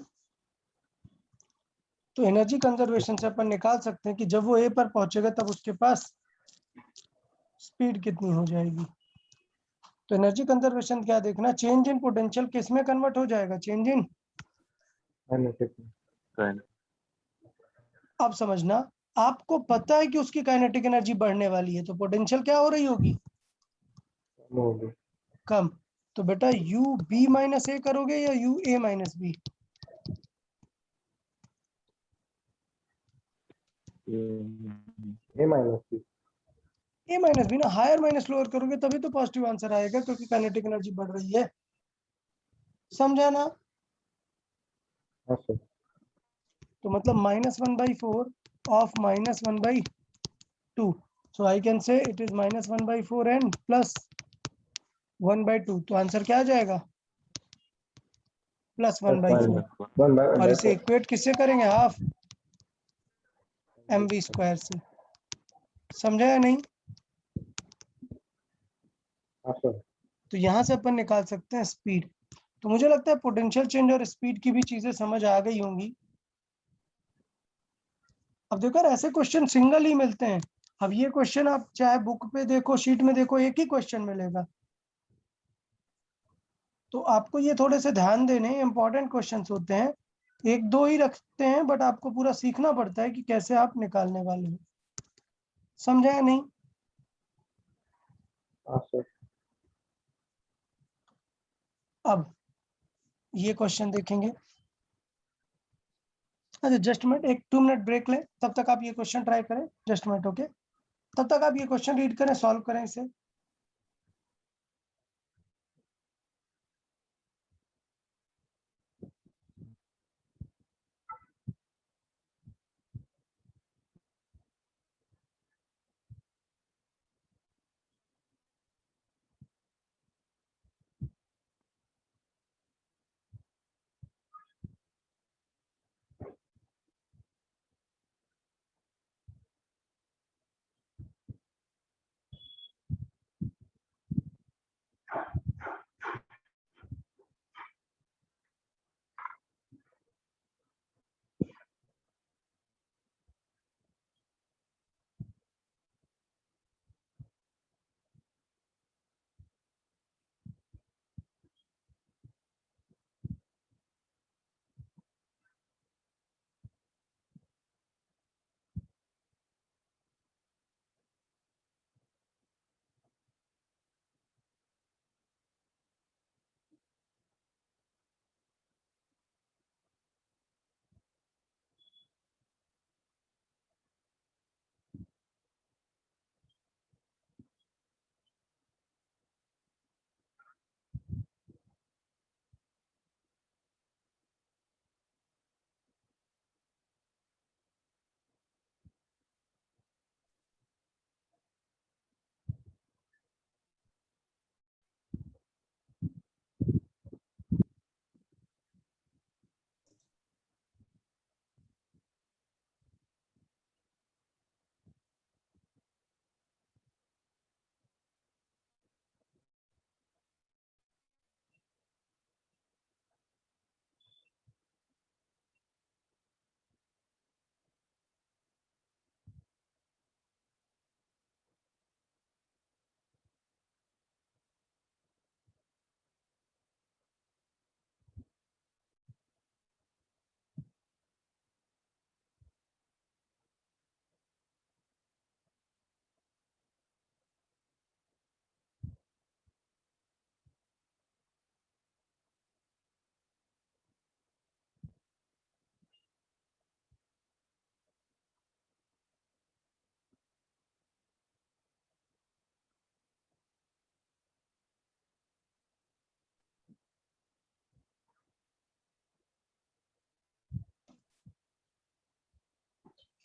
तो एनर्जी कंजर्वेशन से अपन निकाल सकते हैं कि जब वो ए पर पहुंचेगा तब उसके पास स्पीड कितनी हो जाएगी। तो एनर्जी कंजर्वेशन क्या देखना, चेंज इन पोटेंशियल किस में कन्वर्ट हो जाएगा, चेंज इन।
Kinetic.
अब समझना, आपको पता है कि उसकी काइनेटिक एनर्जी बढ़ने वाली है तो पोटेंशियल क्या हो रही होगी,
Move.
कम। तो बेटा यू बी माइनस ए करोगे या U A minus B,
A minus B.
A minus B ना, हायर माइनस लोअर करोगे तभी तो पॉजिटिव आंसर आएगा क्योंकि काइनेटिक एनर्जी बढ़ रही है। समझा ना?
हाँ सर।
तो मतलब -1/4 of -1/2, so I can say it is -1/4 and plus 1/2, तो आंसर क्या आ जाएगा, +1/4।
One by
और इसे इक्वेट किससे करेंगे, हाफ mv² से। समझा या नहीं?
हाँ सर।
तो यहां से अपन निकाल सकते हैं स्पीड। तो मुझे लगता है पोटेंशियल चेंज और स्पीड की भी चीजें समझ आ गई होंगी। अब देखो यार, ऐसे क्वेश्चन सिंगल ही मिलते हैं। अब ये क्वेश्चन आप चाहे बुक पे देखो, शीट में देखो, एक ही क्वेश्चन मिलेगा। तो आपको ये थोड़े से ध्यान देने, इंपॉर्टेंट क्वेश्चंस होते हैं, एक दो ही रखते हैं, बट आपको पूरा सीखना पड़ता है कि कैसे आप निकालने वाले हो। समझा या नहीं?
हाँ सर।
अब ये क्वेश्चन देखेंगे। अच्छा जस्ट मिनट, एक 2 मिनट ब्रेक लें, तब तक आप ये क्वेश्चन ट्राई करें। Just minute, okay? तब तक आप ये क्वेश्चन रीड करें, सॉल्व करें इसे।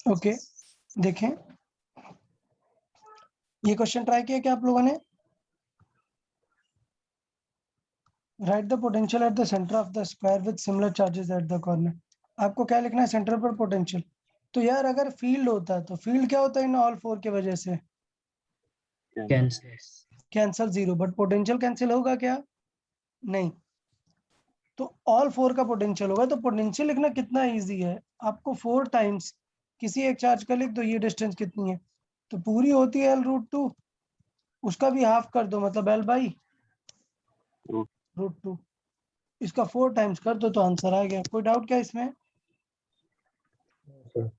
ओके देखें, ये क्वेश्चन ट्राई किया क्या आप लोगों ने? Right the potential at the centre of the square with similar charges at the corner. आपको क्या लिखना है सेंटर पर पोटेंशियल। तो यार अगर फील्ड होता तो फील्ड क्या होता है इन ऑल फोर की वजह से?
Cancel.
Cancel zero, but potential cancel होगा क्या? नहीं। तो ऑल फोर का पोटेंशियल होगा। तो पोटेंशियल लिखना कितना इजी है, आपको 4 टाइम्स किसी एक चार्ज का लिख दो, ये डिस्टेंस कितनी है तो पूरी होती है L√2, उसका भी हाफ कर दो मतलब L/√2, इसका 4 टाइम्स कर दो तो आंसर आ गया। कोई डाउट क्या इसमें?
सर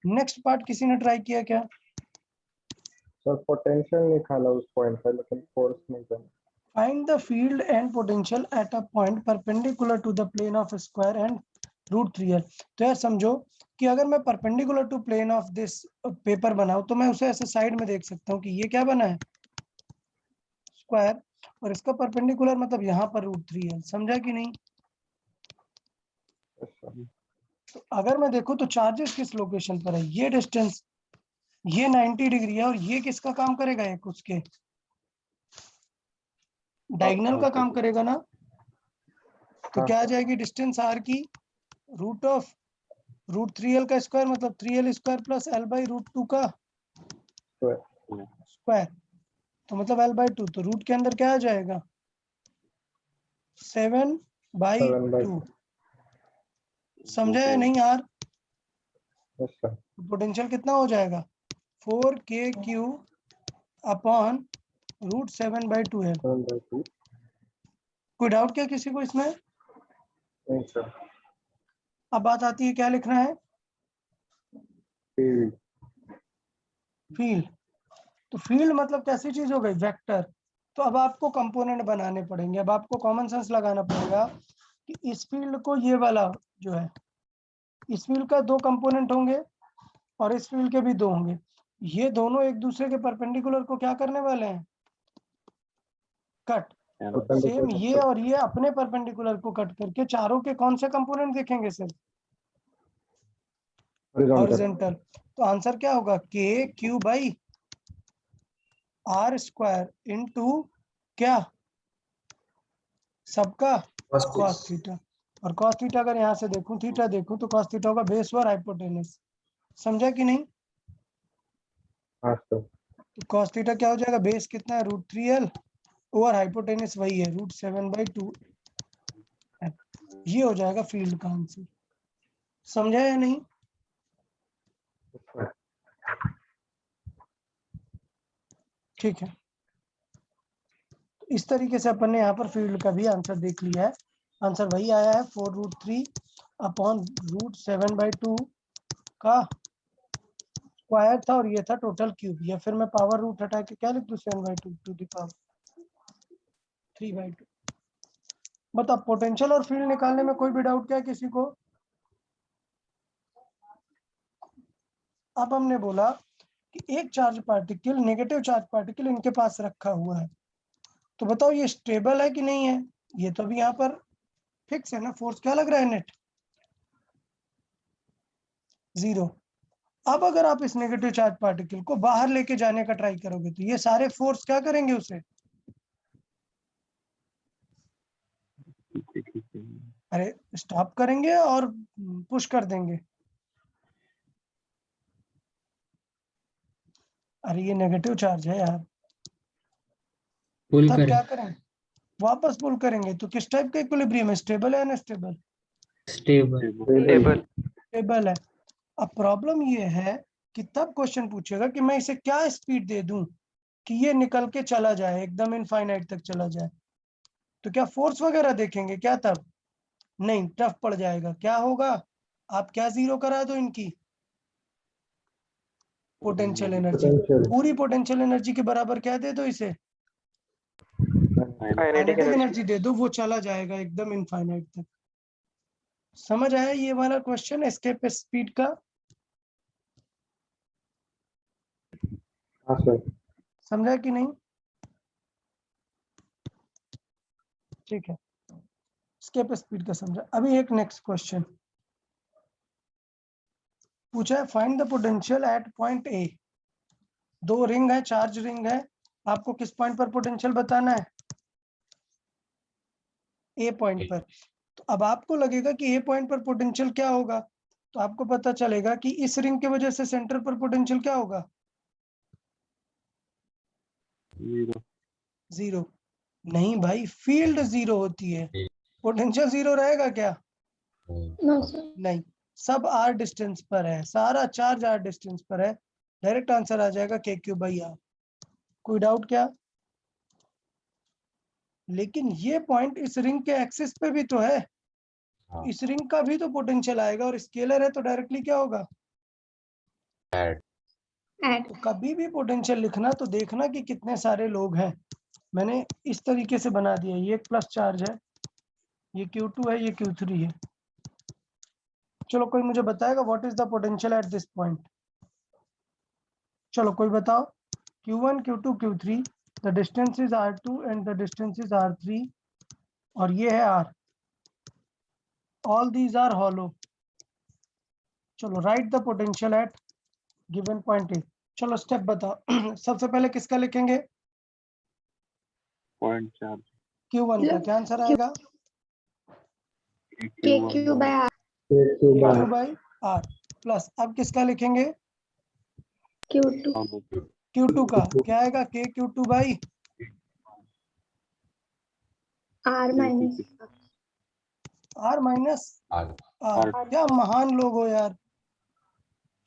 नेक्स्ट पार्ट किसी ने ट्राई किया क्या?
सर पोटेंशियल निकाला उस पॉइंट पर, लेकिन फोर्स नहीं करना।
Find the field and potential at a point perpendicular to the plane of a square and √3l। तो यार समझो कि अगर मैं perpendicular to plane of this paper बनाऊं तो मैं उसे ऐसे साइड में देख सकता हूं कि ये क्या बना है स्क्वायर, और इसका परपेंडिकुलर मतलब यहाँ पर √3l। समझा कि नहीं?
Yes, sir.
तो अगर मैं देखूं तो चार्जेस किस लोकेशन पर है, ये डिस्टेंस ये 90 डिग्री है और ये किसका काम करेगा, एक उसके डायगोनल का काम करेगा ना। तो क्या आ जाएगी डिस्टेंस r की रूट ऑफ √3l का स्क्वायर मतलब 3l स्क्वायर प्लस L/√2 का
Square.
स्क्वायर, तो मतलब L/2। तो रूट के अंदर क्या आ जाएगा 7/2। समझा या नहीं यार?
Yes, sir.
पोटेंशियल कितना हो जाएगा 4kq अपॉन √7/2 है।
7/2.
कोई डाउट क्या किसी को इसमें?
नहीं सर।
अब बात आती है क्या लिखना है
PV.
फील्ड। तो फील्ड मतलब कैसी चीज हो गई वेक्टर। तो अब आपको कंपोनेंट बनाने पड़ेंगे। अब आपको कॉमन सेंस लगाना पड़ेगा कि इस फील्ड को ये वाला जो है इस फील्ड का 2 कंपोनेंट होंगे और इस फील्ड के भी 2 होंगे। ये दोनों एक दूसरे के परपेंडिकुलर को क्या करने वाले हैं कट। सेम ये और ये अपने परपेंडिकुलर को कट करके चारों के कौन से कंपोनेंट देखेंगे सिर्फ
Horizontal.
हॉरिजॉन्टल। तो आंसर क्या होगा KQ/R² इनटू क्या सबका cos थीटा। और cos थीटा अगर यहाँ से देखूं थीटा देखूं तो cos थीटा होगा बेस और हाइपोटेनस। समझा कि नहीं?
हाँ सर।
तो cos थीटा क्या हो जाएगा बेस कितना है √3l और हाइपोटेनस वही है √7/2। ये हो जाएगा फील्ड का आंसर। समझा या नहीं? ठीक है, इस तरीके से अपन ने यहाँ पर फील्ड का भी आंसर देख लिया है। आंसर वही आया है 4√3 अपॉन √7/2 का स्क्वायर था और ये था टोटल क्यूब। या फिर मैं पावर रूट हटा के क्या लिख दूं 7/2 टू द पावर 3/2। बताओ पोटेंशियल और फील्ड निकालने में कोई भी डाउट क्या है किसी को? अब हमने बोला कि एक charge particle negative charge particle इनके पास रखा हुआ है, तो बताओ ये स्टेबल है कि नहीं है? ये तो अभी यहाँ पर फिक्स है ना, फोर्स क्या लग रहा है नेट 0। अब अगर आप इस नेगेटिव चार्ज पार्टिकल को बाहर लेके जाने का ट्राई करोगे तो ये सारे फोर्स क्या करेंगे उसे अरे स्टॉप करेंगे और पुश कर देंगे। अरे ये नेगेटिव चार्ज है यार,
पुल
तब
करें।
क्या करें वापस पुल करेंगे। तो किस टाइप का इक्विलिब्रियम है, स्टेबल है अनस्टेबल?
स्टेबल।
टेबल
स्टेबल है। अब प्रॉब्लम ये है कि तब क्वेश्चन पूछेगा कि मैं इसे क्या स्पीड दे दूं कि ये निकल के चला जाए एकदम इनफाइनाइट तक चला जाए। तो क्या फोर्स वगैरह देखेंगे क्या तब? नहीं, टफ पड़ जाएगा। क्या होगा आप क्या जीरो करा दो इनकी पोटेंशियल एनर्जी।
Potential.
पूरी पोटेंशियल एनर्जी के बराबर क्या दे दो इसे
काइनेटिक
काइनेटिक
एनर्जी
एनर्जी दे दो, वो चला जाएगा एकदम इनफाइनाइट तक। समझ आया ये वाला क्वेश्चन एस्केप स्पीड का?
हाँ सर।
समझा कि नहीं? ठीक है, एस्केप स्पीड का समझा। अभी एक नेक्स्ट क्वेश्चन पूछा है find the potential eight point A. दो रिंग है, चार्ज रिंग है, आपको किस पॉइंट पर पोटेंशियल बताना है? ए पॉइंट पर। तो अब आपको लगेगा कि ए पॉइंट पर पोटेंशियल क्या होगा, तो आपको पता चलेगा कि इस रिंग की वजह से सेंटर पर पोटेंशियल क्या होगा?
0।
0 नहीं भाई, फील्ड 0 होती है, पोटेंशियल 0 रहेगा क्या?
No sir.
नहीं, सब आर डिस्टेंस पर है, सारा चार्ज आर डिस्टेंस पर है, डायरेक्ट आंसर आ जाएगा के क्यू बाई आर। कोई डाउट क्या? लेकिन ये पॉइंट इस रिंग के एक्सिस पे भी तो है, इस रिंग का भी तो पोटेंशियल आएगा, और स्केलर है तो डायरेक्टली क्या होगा?
ऐड।
तो कभी भी पोटेंशियल लिखना तो देखना कि कितने सारे लोग हैं। मैंने इस तरीके से बना दिया, ये एक प्लस चार्ज है, ये Q2 है, ये Q3 है। चलो कोई मुझे बताएगा what is the potential at this point? चलो कोई बताओ। Q1, Q2, Q3, the distance is R2 and the distance is R3, और ये है R। All these are hollow. चलो write the potential at given point A. चलो step बताओ। सबसे पहले किसका लिखेंगे?
पॉइंट चार्ज
Q1 का। क्या आंसर आएगा?
K q by r.
Q by R plus, अब किसका लिखेंगे?
Q2
Q2 का। क्या आएगा? के Q2 by
R minus
R minus R। क्या महान लोग हो यार,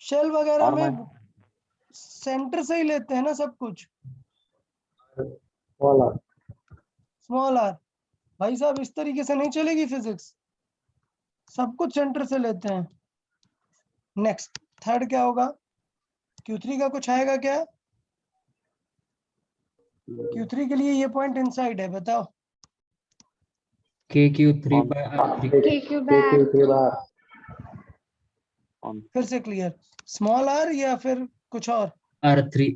शेल वगैरह
R
में सेंटर से ही लेते हैं ना सब कुछ।
वाला
स्मॉल आर। भाई साहब इस तरीके से नहीं चलेगी फिजिक्स, सब कुछ सेंटर से लेते हैं। नेक्स्ट थर्ड क्या होगा? Q3 का कुछ आएगा क्या? Q3 के लिए ये पॉइंट इनसाइड है, बताओ।
KQ3 by R3.
के क्यू बाय आर।
फिर से क्लियर, स्मॉल आर या फिर कुछ और?
R3.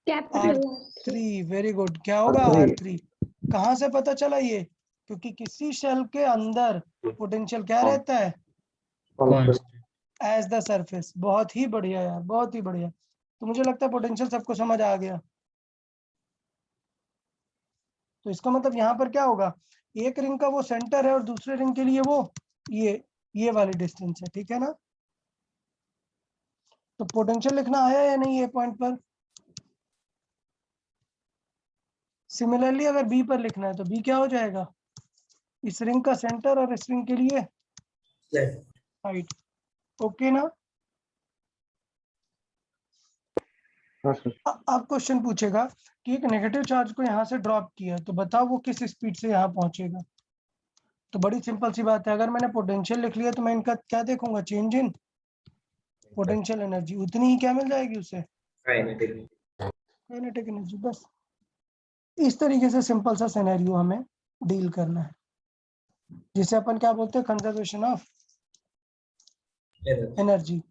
Capital
R3, very good. क्या होगा? R3। कहाँ से पता चला ये? क्योंकि किसी शेल के अंदर पोटेंशियल क्या रहता है?
Constant.
As the surface. बहुत ही बढ़िया यार, बहुत ही बढ़िया। तो मुझे लगता है पोटेंशियल सबको समझ आ गया। तो इसका मतलब यहाँ पर क्या होगा? एक रिंग का वो सेंटर है और दूसरे रिंग के लिए वो ये वाली डिस्टेंस है, ठीक है ना? तो पोटेंशियल लिखना आया या नहीं ये पॉइंट पर? सिमिलरली अगर बी पर लिखना है तो बी क्या हो जाएगा? इस रिंग का सेंटर और इस रिंग के लिए हाइट। ओके ना? अब क्वेश्चन पूछेगा कि एक नेगेटिव चार्ज को यहाँ से ड्रॉप किया, तो बताओ वो किस स्पीड से यहाँ पहुंचेगा। तो बड़ी सिंपल सी बात है, अगर मैंने पोटेंशियल लिख लिया तो मैं इनका क्या देखूंगा? Change in potential energy. उतनी ही क्या मिल जाएगी उसे? Kinetic energy. बस इस तरीके से सिंपल सा सिनेरियो हमें डील करना है, जिसे अपन क्या बोलते हैं? Conservation of energy.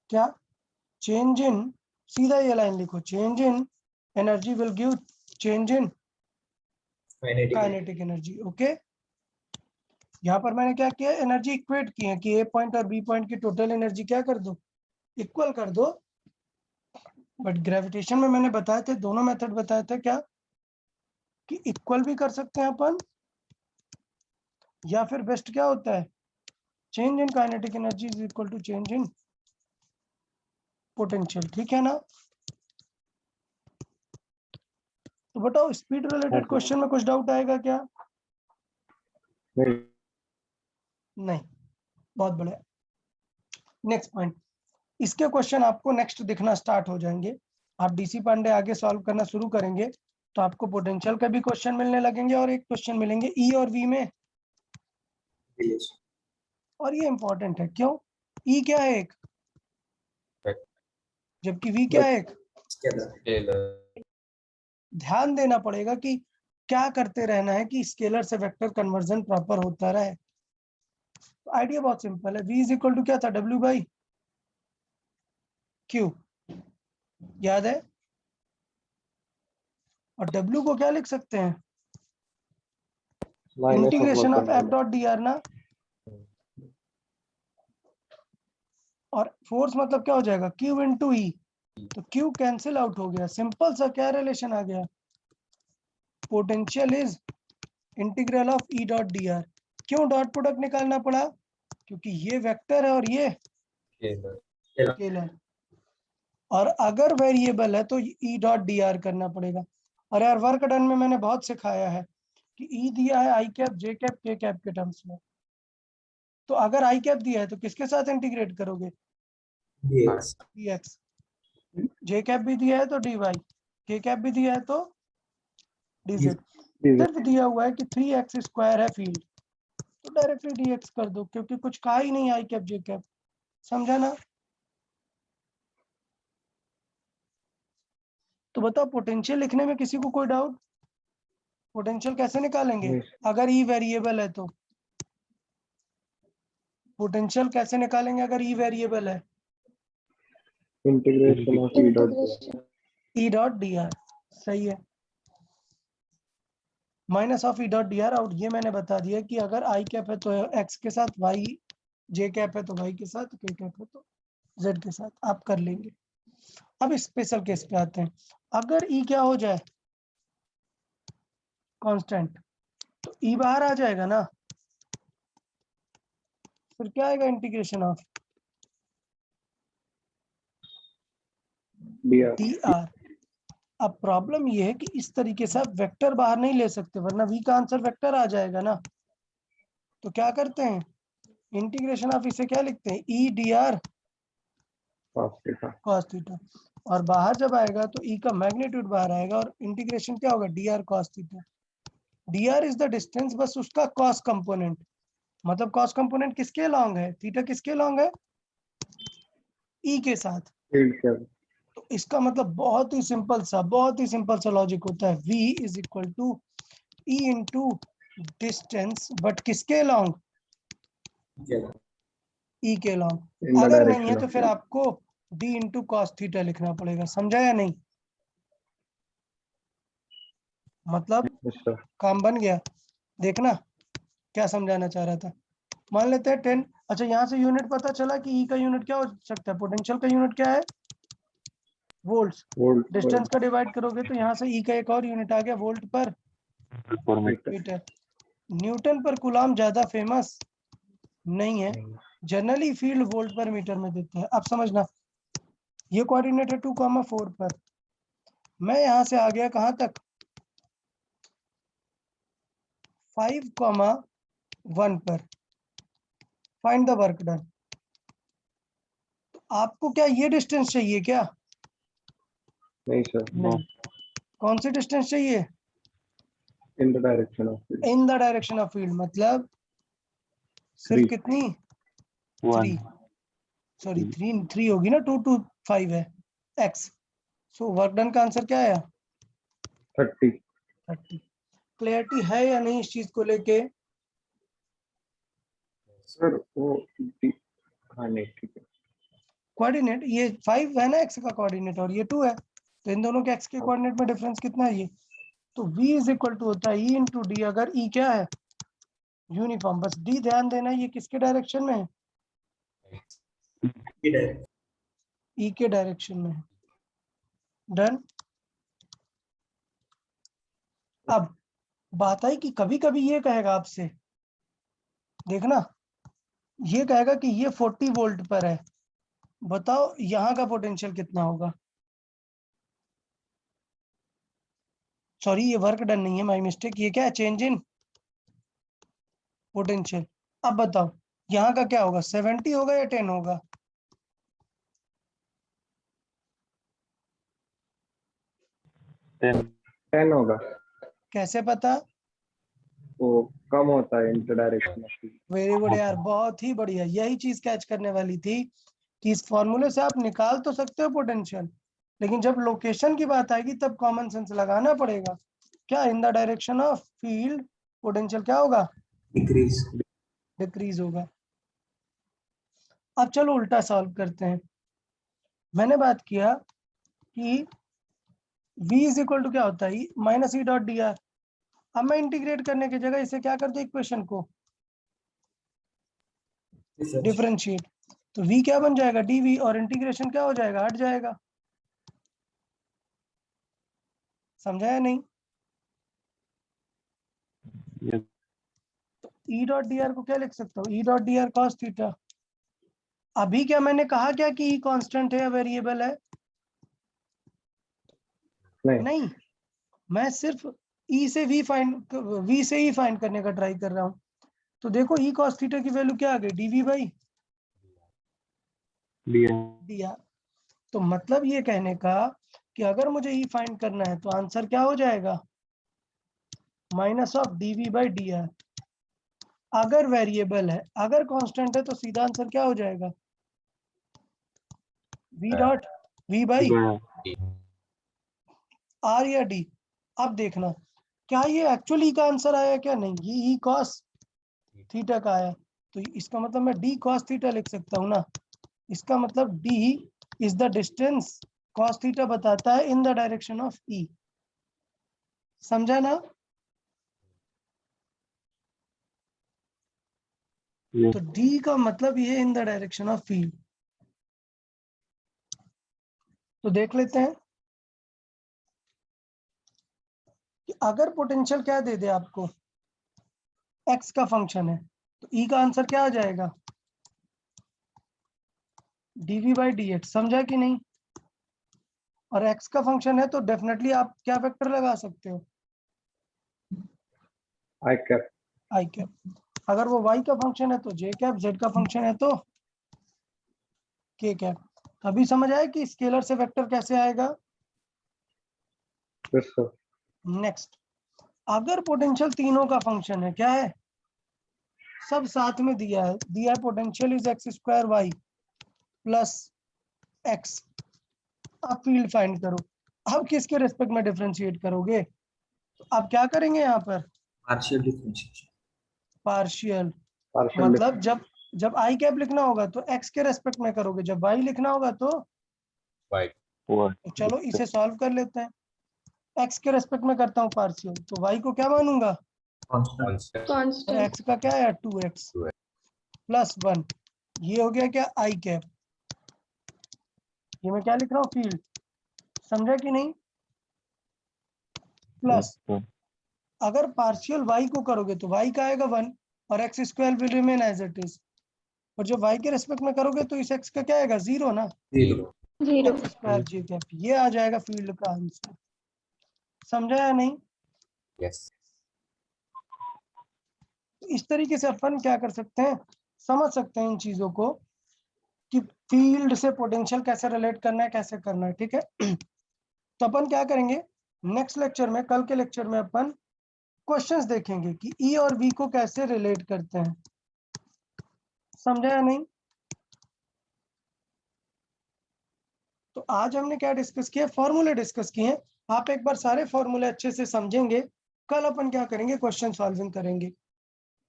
क्या? चेंज इन, सीधा ये लाइन लिखो, change in energy will give change in kinetic energy. Okay, यहाँ पर मैंने क्या किया? एनर्जी इक्वेट की है कि ए पॉइंट और बी पॉइंट की टोटल एनर्जी क्या कर दो? इक्वल कर दो। बट ग्रेविटेशन में मैंने बताए थे, दोनों मेथड बताए थे क्या, कि इक्वल भी कर सकते हैं अपन, या फिर बेस्ट क्या होता है? Change in kinetic energy is equal to change in potential. ठीक है ना? तो बताओ स्पीड रिलेटेड क्वेश्चन में कुछ डाउट आएगा क्या? नहीं। बहुत बढ़िया। नेक्स्ट पॉइंट, इसके क्वेश्चन आपको नेक्स्ट दिखना स्टार्ट हो जाएंगे। आप डीसी पांडे आगे सॉल्व करना शुरू करेंगे तो आपको पोटेंशियल के भी क्वेश्चन मिलने लगेंगे, और एक क्वेश्चन मिलेंगे ई और वी में। और ये इंपॉर्टेंट है, क्यों? ई क्या है? एक, जबकि वी क्या है? एक। ध्यान देना पड़ेगा कि क्या करते रहना है कि स्केलर से वेक्टर कन्वर्जन प्रॉपर होता रहे। तो आइडिया बहुत सिंपल है, v इज इक्वल टू क्या था? W बाई Q, याद है? और W को क्या लिख सकते हैं? Integration of F dot D R ना। और फोर्स मतलब क्या हो जाएगा, Q इंटू ई, तो Q कैंसिल आउट हो गया, सिंपल सा क्या रिलेशन आ गया, potential is integral of E dot D R. क्यों डॉट प्रोडक्ट निकालना पड़ा, क्योंकि ये वेक्टर है और ये स्केलर, और अगर वेरिएबल है तो ई डॉट डी आर करना पड़ेगा। और यार वर्क डन में मैंने बहुत सिखाया है कि ई दिया है आई कैप जे कैप के कैप के टर्म्स में, तो अगर आई कैप दिया है तो किसके साथ इंटीग्रेट करोगे, dx, जे कैप भी दिया है तो dy, के कैप भी दिया है तो dz, सिर्फ दिया हुआ है कि 3x स्क्वायर है फील्ड, तो डायरेक्टली dx कर दो, क्योंकि कुछ कहा ही नहीं आई कैप जे कैप, समझा ना। तो बताओ पोटेंशियल लिखने में किसी को कोई डाउट, पोटेंशियल कैसे निकालेंगे अगर ई वेरिएबल है तो, पोटेंशियल कैसे निकालेंगे अगर ई वेरिएबल है,
integration of E dot
integration
E dot D R, सही है, minus of E dot D R. और ये मैंने बता दिया कि अगर आई कैप है तो एक्स के साथ, वाई जे कैप है तो वाई के साथ, के कैप है तो जेड के साथ, आप कर लेंगे। अब स्पेशल केस पे आते हैं, अगर ई क्या हो जाए कांस्टेंट, तो ई बाहर आ जाएगा ना, फिर क्या आएगा, integration of
D R.
D R. अब प्रॉब्लम ये है कि इस तरीके से आप वेक्टर बाहर नहीं ले सकते, वरना v का आंसर वेक्टर आ जाएगा ना। तो क्या करते हैं, इंटीग्रेशन ऑफ इसे क्या लिखते हैं, E D R cos theta, और बाहर जब आएगा तो ई का मैग्नीट्यूड बाहर आएगा और इंटीग्रेशन क्या होगा, D R cos theta. D R is the distance, बस उसका कॉस कंपोनेंट, मतलब कॉस कंपोनेंट किसके लॉन्ग है, थीटा किसके लॉन्ग है, ई के साथ। तो इसका मतलब बहुत ही सिंपल सा लॉजिक होता है, v is equal to E into distance, but किसके लॉन्ग, ई के लॉन्ग। अगर नहीं है तो फिर आपको d इंटू कॉस थीटा लिखना पड़ेगा, समझा या नहीं, मतलब काम बन गया। देखना क्या समझाना चाह रहा था, मान लेते हैं 10, अच्छा यहाँ से यूनिट पता चला कि ई का यूनिट क्या हो सकता है, पोटेंशियल का यूनिट क्या है, वोल्ट्स, डिस्टेंस का डिवाइड करोगे तो यहाँ से ई का एक और यूनिट आ गया, वोल्ट पर मीटर। न्यूटन पर कूलॉम ज्यादा फेमस नहीं है, जनरली फील्ड वोल्ट पर मीटर में देते हैं। अब समझना, ये कोऑर्डिनेट है 2,4 पर, मैं यहाँ से आ गया कहाँ तक, 5,1 पर, फाइंड द वर्क डन। तो आपको क्या ये डिस्टेंस चाहिए क्या,
नहीं सर,
नहीं, कौन सी डिस्टेंस चाहिए,
in the direction of field,
in the direction of field, मतलब सिर्फ कितनी, 3, सॉरी 3 होगी ना, 2 to 5 है x, सो वर्क डन का आंसर क्या आया,
30।
क्लियरिटी है या नहीं इस चीज को लेके,
सर वो हाँ नहीं ठीक है,
कोऑर्डिनेट ये 5 है ना x का कोऑर्डिनेट और ये 2 है, तो इन दोनों के x के कोऑर्डिनेट में डिफरेंस कितना है, ये तो v इज इक्वल टू होता है e इंटू डी, अगर e क्या है यूनिफॉर्म, बस d ध्यान देना ये किसके डायरेक्शन में है, e के डायरेक्शन में है, डन। अब बात आई कि कभी कभी ये कहेगा आपसे, देखना ये कहेगा कि ये 40 वोल्ट पर है, बताओ यहाँ का पोटेंशियल कितना होगा, सॉरी ये वर्क डन नहीं है, माय मिस्टेक, ये क्या है, चेंज इन पोटेंशियल। अब बताओ यहाँ का क्या होगा, 70 होगा या 10 होगा,
10 होगा,
कैसे पता,
वो कम होता है inter direction of field.
Very good यार, बहुत ही बढ़िया, यही चीज कैच करने वाली थी कि इस फॉर्मूले से आप निकाल तो सकते हो पोटेंशियल, लेकिन जब लोकेशन की बात आएगी तब कॉमन सेंस लगाना पड़ेगा। क्या, in the direction of field potential क्या होगा, डिक्रीज होगा। अब चलो उल्टा सॉल्व करते हैं, मैंने बात किया कि v इज इक्वल टू क्या होता है, minus E dot D R. अब मैं इंटीग्रेट करने की जगह इसे क्या कर दूं, इक्वेशन को डिफरेंशिएट, तो v क्या बन जाएगा dv, और इंटीग्रेशन क्या हो जाएगा, हट जाएगा। समझा या नहीं?
Yes.
तो e डॉट dr को क्या लिख सकता हूँ, e dot dr cos theta. अभी क्या मैंने कहा क्या कि e कांस्टेंट है या वेरिएबल है? नहीं, मैं सिर्फ e से v फाइंड करने का ट्राई कर रहा हूँ। तो देखो e cos थीटा की वैल्यू क्या आ गई, dv बाई dr। तो मतलब ये कहने का कि अगर मुझे e फाइंड करना है तो आंसर क्या हो जाएगा, minus of dv by dr। अगर वेरिएबल है, अगर कांस्टेंट है तो सीधा आंसर क्या हो जाएगा, v dot v by r या d। अब देखना क्या ये एक्चुअली का आंसर आया क्या, नहीं, ये e cos थीटा का आया। तो इसका मतलब मैं d cos थीटा लिख सकता हूँ ना। इसका मतलब d is the distance cos theta बताता है in the direction of e। समझा ना?
Yes.
तो d का मतलब ये in the direction of field. तो देख लेते हैं कि अगर पोटेंशियल क्या दे दे आपको, x का फंक्शन है, तो e का आंसर क्या आ जाएगा, dv बाई dx। समझा कि नहीं? और x का फंक्शन है तो डेफिनेटली आप क्या वेक्टर लगा सकते हो,
I cap.
i cap. अगर वो y का फंक्शन है तो j कैप, z का फंक्शन है तो k कैप। अभी समझ आया कि स्केलर से वेक्टर कैसे आएगा।
Yes, sir.
नेक्स्ट, अगर पोटेंशियल तीनों का फंक्शन है, क्या है, सब साथ में दिया है potential is x square y plus x. अब फील्ड फाइंड करो। अब किसके रेस्पेक्ट में डिफरेंशिएट करोगे, तो अब क्या करेंगे यहाँ पर,
Partial differentiation.
पार्शियल।
Partial
मतलब जब आई कैप लिखना होगा तो एक्स के रेस्पेक्ट में करोगे, जब वाई लिखना होगा तो
What?
तो चलो इसे सॉल्व कर लेते हैं। एक्स के रेस्पेक्ट में करता हूँ पार्शियल, तो वाई को क्या मानूंगा,
Constant.
तो
कांस्टेंट।
एक्स का क्या है 2x प्लस 1। ये हो गया क्या आई कैप। ये मैं क्या लिख रहा हूँ, फील्ड। समझा कि नहीं? Plus
sir.
अगर पार्शियल y को करोगे तो y का आएगा 1 और x square will remain as it is. और जब y के रेस्पेक्ट में करोगे तो इस x का क्या आएगा, 0 ना,
0.
जीरो।
एक्स स्क्वायर जी कैप। ये आ जाएगा फील्ड का आंसर। समझा या नहीं?
Yes.
तो इस तरीके से अपन क्या कर सकते हैं, समझ सकते हैं इन चीजों को कि फील्ड से पोटेंशियल कैसे रिलेट करना है, कैसे करना है। ठीक है, तो अपन क्या करेंगे, नेक्स्ट लेक्चर में, कल के लेक्चर में अपन क्वेश्चंस देखेंगे कि ई और वी को कैसे रिलेट करते हैं। समझा या नहीं? तो आज हमने क्या डिस्कस किया, फॉर्मूले डिस्कस किए हैं। आप एक बार सारे फॉर्मूले अच्छे से समझेंगे, कल अपन क्या करेंगे, क्वेश्चन सॉल्विंग करेंगे।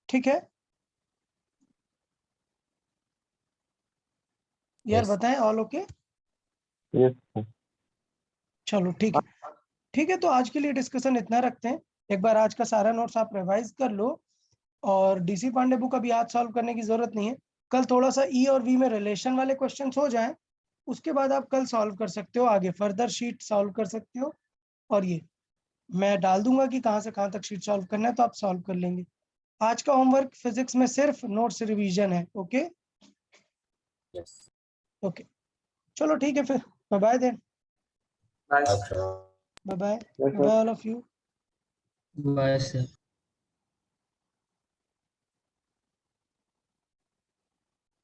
ठीक है यार,
Yes.
बताएं, ऑल ओके?
Yes, sir.
चलो ठीक है। ठीक है, तो आज के लिए डिस्कशन इतना रखते हैं। एक बार आज का सारा नोट्स आप रिवाइज कर लो, और डीसी पांडे बुक अभी आज सॉल्व करने की जरूरत नहीं है। कल थोड़ा सा ई और वी में रिलेशन वाले क्वेश्चंस हो जाएं, उसके बाद आप कल सॉल्व कर सकते हो, आगे फर्दर शीट सॉल्व कर सकते हो। और ये मैं डाल दूंगा कि कहाँ से कहाँ तक शीट सॉल्व करना है, तो आप सॉल्व कर लेंगे। आज का होमवर्क फिजिक्स में सिर्फ नोट्स रिवीजन है। Okay
Yes.
ओके, चलो ठीक है फिर, bye then,
Bye.
Okay.
Bye bye
Yes, sir.
Bye all of you.
Bye, sir.